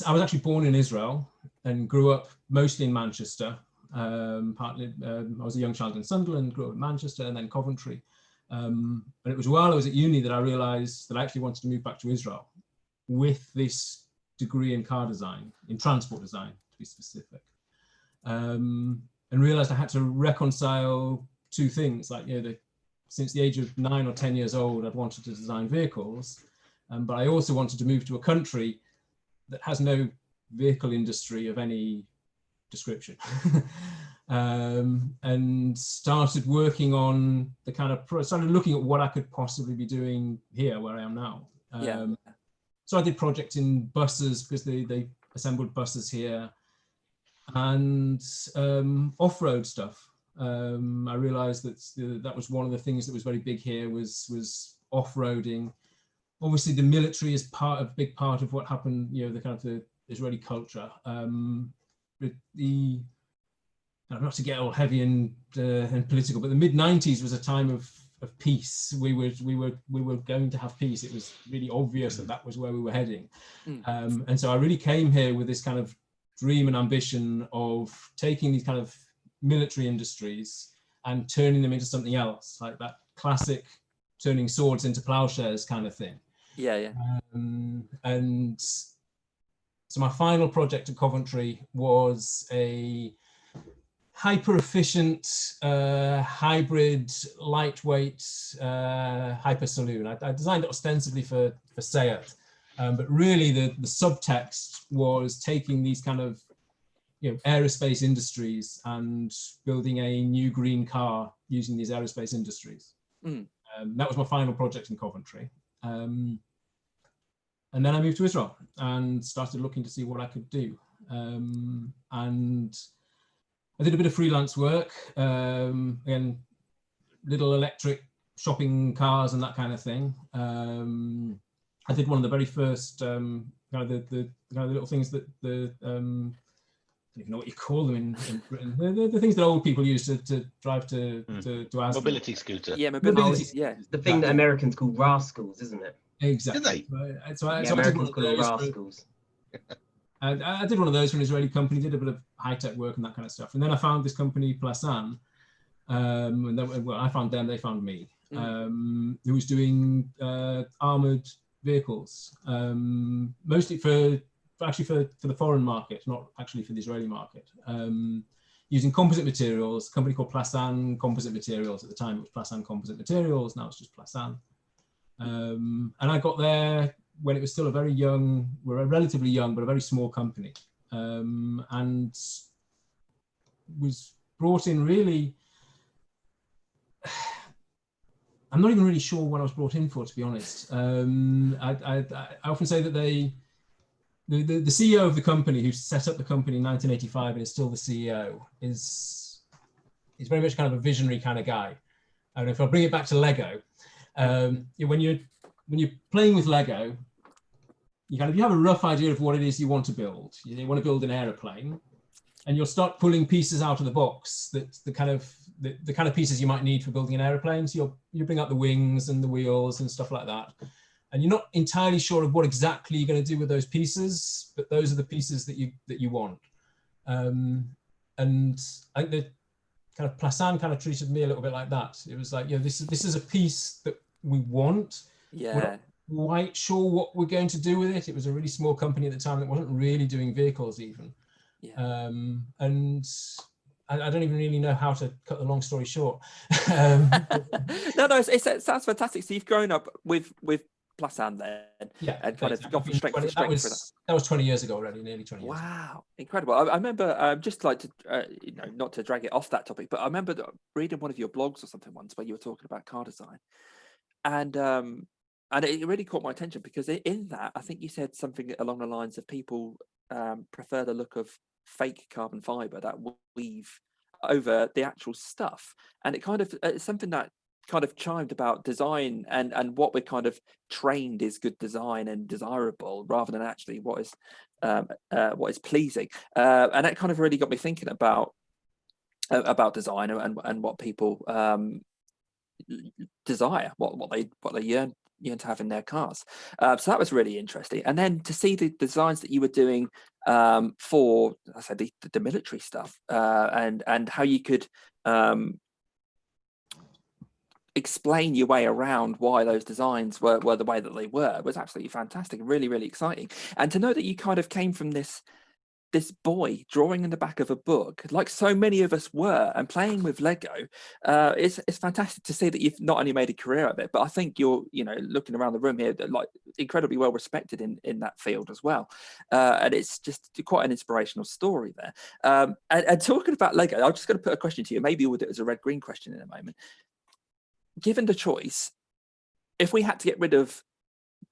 actually born in Israel and grew up mostly in Manchester. Partly, I was a young child in Sunderland, grew up in Manchester and then Coventry. And it was while I was at uni that I realized that I actually wanted to move back to Israel with this degree in car design, in transport design to be specific, and realized I had to reconcile two things. Like, since the age of 9 or 10 years old, I'd wanted to design vehicles, but I also wanted to move to a country that has no vehicle industry of any description. and started working on the kind of started looking at what I could possibly be doing here where I am now. So I did projects in buses because they assembled buses here, and off-road stuff. I realized that that was one of the things that was very big here was off-roading. Obviously the military is a big part of what happened, you know, the kind of the Israeli culture. But not to get all heavy and political, but the mid-90s was a time of peace. We were going to have peace. It was really obvious that that was where we were heading. And so I really came here with this kind of dream and ambition of taking these kind of military industries and turning them into something else, like that classic turning swords into plowshares kind of thing. And so my final project at Coventry was a hyper efficient, hybrid, lightweight, hyper saloon. I designed it ostensibly for Seat, but really the subtext was taking these kind of, you know, aerospace industries and building a new green car using these aerospace industries. That was my final project in Coventry. And then I moved to Israel and started looking to see what I could do. And I did a bit of freelance work, again, little electric shopping cars and that kind of thing. I did one of the very first kind of the kind of little things that I don't even know what you call them in Britain. The things that old people use to drive to Aston. Mobility scooter. Yeah, mobility. Yeah, the thing that Americans call rascals, isn't it? Exactly. So Americans call them rascals. I did one of those for an Israeli company, did a bit of high-tech work and that kind of stuff. And then I found this company, Plasan, and then, well, I found them, they found me, who was doing armoured vehicles, mostly for the foreign market, not actually for the Israeli market, using composite materials. A company called Plasan Composite Materials. At the time, it was Plasan Composite Materials. Now it's just Plasan. And I got there when it was still a relatively young, but a very small company, and was brought in really. I'm not even really sure what I was brought in for, to be honest. I often say that the CEO of the company, who set up the company in 1985 and is still the CEO, is very much kind of a visionary kind of guy. And if I bring it back to Lego, when you're playing with Lego, you have a rough idea of what it is you want to build. You want to build an aeroplane, and you'll start pulling pieces out of the box that the kind of pieces you might need for building an aeroplane. So you bring out the wings and the wheels and stuff like that. And you're not entirely sure of what exactly you're going to do with those pieces, but those are the pieces that you want. And I think the kind of Plasan kind of treated me a little bit like that. It was like, this is a piece that we want. Yeah. We're not quite sure what we're going to do with it. It was a really small company at the time that wasn't really doing vehicles even. Yeah. And I don't even really know how to cut the long story short. No, it sounds fantastic. So you've grown up with Plasan then, and kind of gone from strength to strength. That was 20 years ago already, nearly 20 years. Wow, incredible! I remember, just like to, not to drag it off that topic, but I remember reading one of your blogs or something once where you were talking about car design, and it really caught my attention because in that I think you said something along the lines of people prefer the look of fake carbon fiber that weave over the actual stuff, and it kind of it's something that kind of chimed about design and what we're kind of trained is good design and desirable rather than actually what is pleasing, and that kind of really got me thinking about design and what people desire, what they yearn to have in their cars. So that was really interesting. And then to see the designs that you were doing for, I said, the military stuff, and how you could explain your way around why those designs were the way that they were was absolutely fantastic, really, really exciting. And to know that you kind of came from this this boy drawing in the back of a book, like so many of us were, and playing with Lego. It's fantastic to see that you've not only made a career of it, but I think you're, looking around the room here, like incredibly well respected in that field as well. And it's just quite an inspirational story there. And talking about Lego, I'm just going to put a question to you. Maybe we'll do it as a red-green question in a moment. Given the choice, if we had to get rid of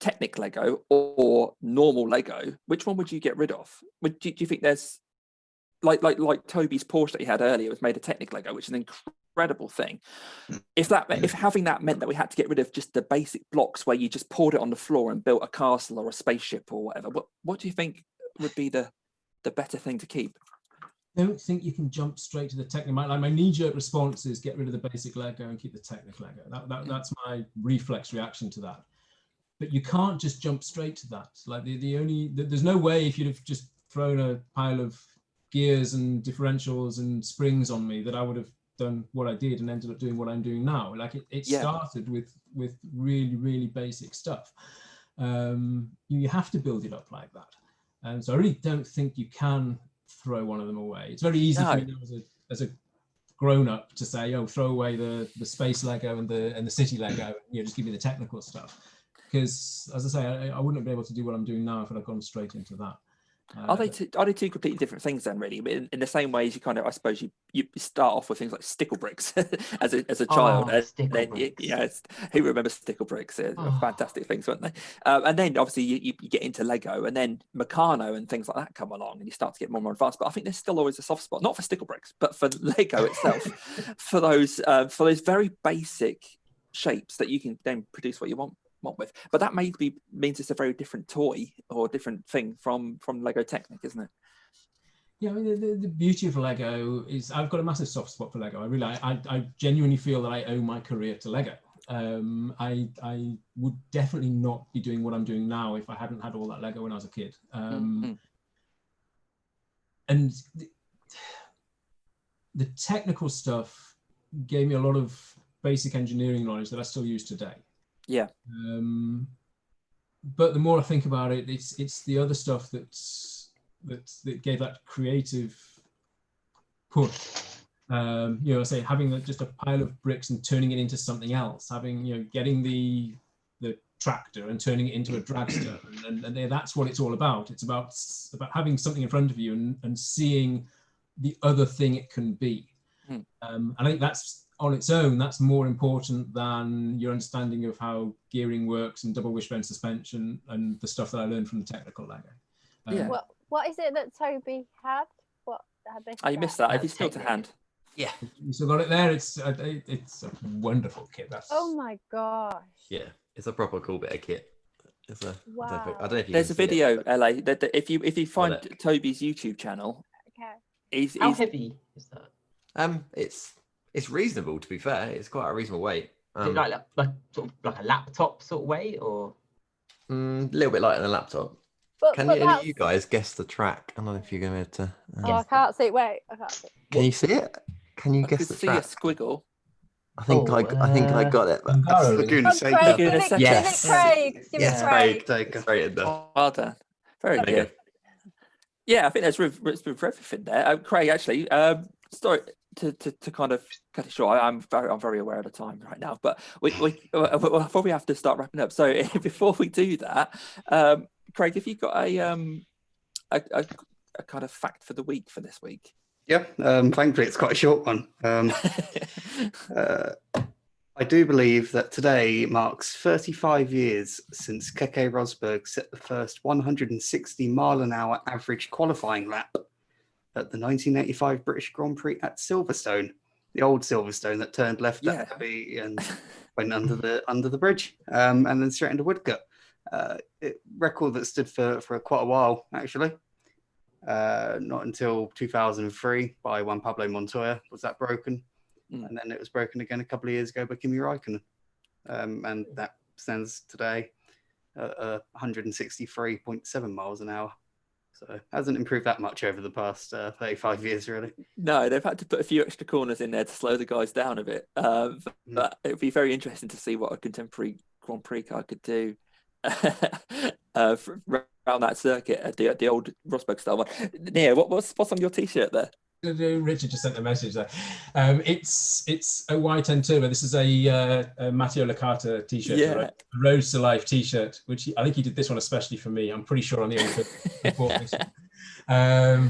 Technic Lego or normal Lego, which one would you get rid of? Do you think there's like Toby's Porsche that he had earlier was made of Technic Lego, which is an incredible thing. If having that meant that we had to get rid of just the basic blocks where you just poured it on the floor and built a castle or a spaceship or whatever, what do you think would be the better thing to keep? I don't think you can jump straight to the Technic. Like my knee-jerk response is get rid of the basic Lego and keep the Technic Lego. That's my reflex reaction to that. But you can't just jump straight to that. Like there's no way if you'd have just thrown a pile of gears and differentials and springs on me that I would have done what I did and ended up doing what I'm doing now. Like it started with really, really basic stuff. You have to build it up like that. And so I really don't think you can throw one of them away. It's very easy for me now as a grown-up to say, oh, throw away the space Lego and the city Lego, just give me the technical stuff. Because, as I say, I wouldn't be able to do what I'm doing now if I'd have gone straight into that. Are they two completely different things then, really? In the same way as you kind of, I suppose, you start off with things like stickle bricks as a child. And then, who remembers stickle bricks? Fantastic things, weren't they? And then, obviously, you get into Lego, and then Meccano and things like that come along, and you start to get more and more advanced. But I think there's still always a soft spot, not for stickle bricks, but for Lego itself, for those very basic shapes that you can then produce what you want with. But that maybe means it's a very different toy or different thing from Lego Technic, isn't it? Yeah, I mean, the beauty of Lego is I've got a massive soft spot for Lego. I genuinely feel that I owe my career to Lego. I would definitely not be doing what I'm doing now if I hadn't had all that Lego when I was a kid. And the technical stuff gave me a lot of basic engineering knowledge that I still use today. Yeah. But the more I think about it, it's the other stuff that gave that creative push. Say having just a pile of bricks and turning it into something else, having getting the tractor and turning it into a dragster, and that's what it's all about. It's about having something in front of you and seeing the other thing it can be. I think that's on its own, that's more important than your understanding of how gearing works and double wishbone suspension and the stuff that I learned from the technical Lego. What is it that Toby had? What had they? Oh, you missed that. Have you still to hand? Yeah. You still got it there. It's a wonderful kit. Oh my gosh. Yeah, it's a proper cool bit of kit. Wow. I don't know if you There's a video, it, LA. That if you find Toby's YouTube channel, how heavy is that? It's reasonable, to be fair. It's quite a reasonable weight. Is it like sort of like a laptop sort of weight, or a little bit lighter than a laptop? Can any of you guys guess the track? I don't know if you're going to. I can't see it. Wait, I can't see it. Can you see it? Can you guess the track? I see a squiggle. I think I got it. That's Laguna Seca. Yes. Craig. Yes, Craig. Take us straight in there. Well done. Very good. Yeah, I think there's room for everything there. Craig, actually, sorry to kind of cut it short. I'm very aware of the time right now, but we'll probably have to start wrapping up. So before we do that, Craig, have you got a kind of fact for the week for this week? Yeah, thankfully it's quite a short one. I do believe that today marks 35 years since Keke Rosberg set the first 160-mile-an-hour average qualifying lap at the 1985 British Grand Prix at Silverstone, the old Silverstone that turned left at Abbey and went under the bridge, and then straight into Woodcote. Record that stood for quite a while, actually. Not until 2003 by Juan Pablo Montoya was that broken. And then it was broken again a couple of years ago by Kimi Räikkönen. And that stands today at 163.7 miles an hour. So it hasn't improved that much over the past 35 years, really. No, they've had to put a few extra corners in there to slow the guys down a bit. But it would be very interesting to see what a contemporary Grand Prix car could do around that circuit, the old Rosberg style one. Nia, what's on your T-shirt there? Richard just sent a message there. It's a Y10 Turbo. This is a Matteo Licata T-shirt, Yeah. a Roads to Life T-shirt, which I think he did this one especially for me. I'm pretty sure I'm the only person who bought this one.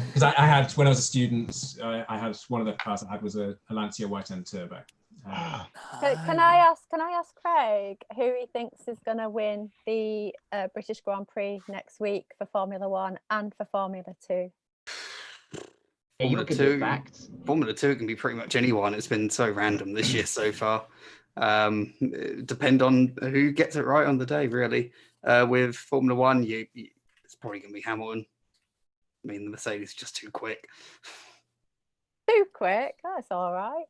Because I had, when I was a student, I had one of the cars I had was a Lancia Y10 Turbo. Can I ask Craig who he thinks is going to win the British Grand Prix next week for Formula 1 and for Formula 2? Formula 2 can be pretty much anyone. It's been so random this year so far. Depend on who gets it right on the day, really. With Formula 1, it's probably going to be Hamilton. I mean, the Mercedes is just too quick. Too quick? That's all right.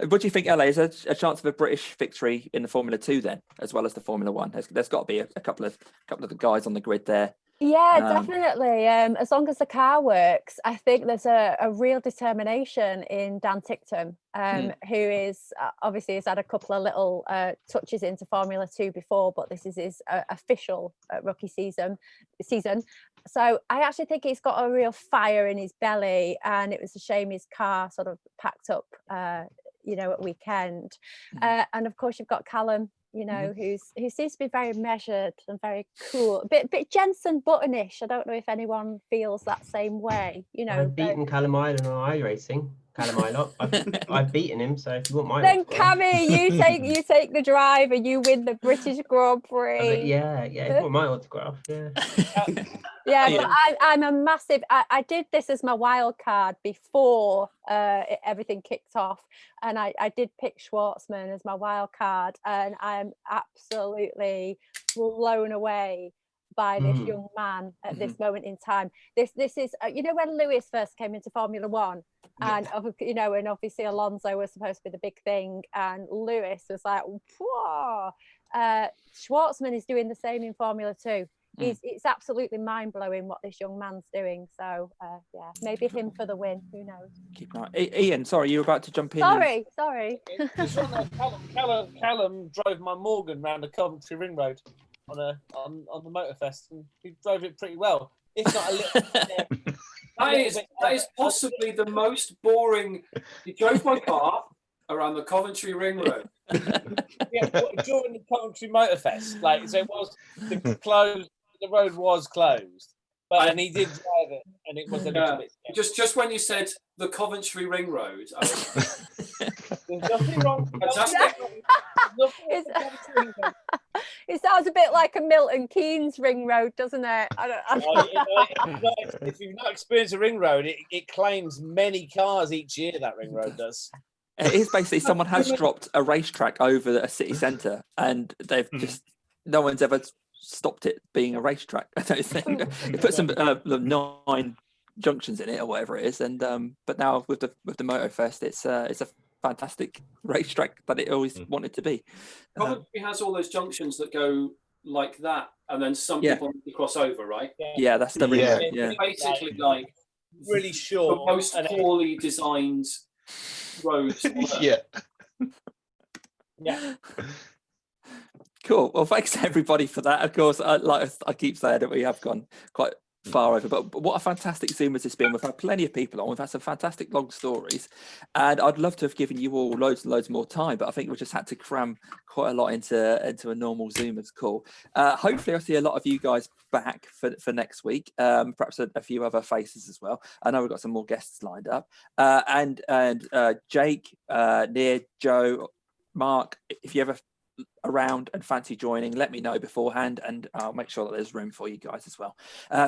What do you think, LA? Is there a chance of a British victory in the Formula 2 then, as well as the Formula 1? There's got to be a couple of the guys on the grid there. Yeah, definitely. As long as the car works, I think there's a real determination in Dan Ticktum, who is obviously has had a couple of little touches into Formula 2 before, but this is his official rookie season. So I actually think he's got a real fire in his belly, and it was a shame his car sort of packed up, at weekend. And of course, you've got Callum, who seems to be very measured and very cool, a bit Jensen Buttonish. I don't know if anyone feels that same way. I've beaten Callum Island on iRacing. Callum Island, I've beaten him. So if you want my then autograph. Cammie, you take the drive and you win the British Grand Prix. Yeah. If you want my autograph, yeah. Yeah, but I'm a massive. I did this as my wild card before everything kicked off, and I did pick Schwartzman as my wild card, and I'm absolutely blown away by this young man at this moment in time. This is when Lewis first came into Formula 1, and and obviously Alonso was supposed to be the big thing, and Lewis was like, whoa. Schwartzman is doing the same in Formula 2. It's absolutely mind-blowing what this young man's doing. So maybe him for the win. Who knows? Keep an eye. Ian, sorry, you were about to jump in. Sorry. Callum drove my Morgan round the Coventry Ring Road on the Motorfest, and he drove it pretty well. If not a little. That is possibly the most boring. He drove my car around the Coventry Ring Road. Yeah, during the Coventry Motorfest, so it was closed. The road was closed, and he did drive it, and it was a little bit. Just when you said the Coventry Ring Road, I was there's nothing wrong. It sounds a bit like a Milton Keynes ring road, doesn't it? If you've not experienced a ring road, it claims many cars each year. That ring road does. It is basically someone has dropped a racetrack over a city centre, and they've just no one's ever stopped it being a racetrack. I don't think it put some 9 junctions in it or whatever it is, and but now with the Motorfest, it's a fantastic racetrack that it always wanted to be. Coventry has all those junctions that go like that, and then some people need to cross over, right? Yeah, that's the ring road. Yeah, basically like really short, the most poorly designed roads. Yeah. Cool. Well, thanks everybody for that. Of course, like I keep saying that we have gone quite far over, but what a fantastic Zoomers it's been. We've had plenty of people on. We've had some fantastic long stories, and I'd love to have given you all loads and loads more time, but I think we just had to cram quite a lot into a normal Zoomers call. Hopefully I'll see a lot of you guys back for next week, perhaps a few other faces as well. I know we've got some more guests lined up, and Jake, Nia, Joe, Mark, if you ever around and fancy joining, let me know beforehand, and I'll make sure that there's room for you guys as well.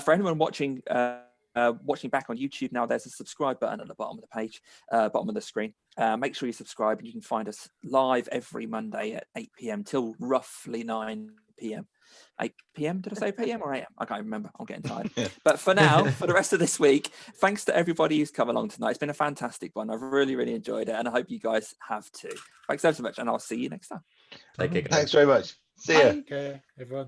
For anyone watching back on YouTube now, there's a subscribe button at the bottom of the page, bottom of the screen. Make sure you subscribe, and you can find us live every Monday at 8 p.m. till roughly 9 p.m. 8 p.m. Did I say p.m. or a.m.? I can't remember. I'm getting tired. But for now, for the rest of this week, thanks to everybody who's come along tonight. It's been a fantastic one. I've really enjoyed it, and I hope you guys have too. Thanks so much, and I'll see you next time. Take care, guys. Thanks very much. See ya. Okay, everyone.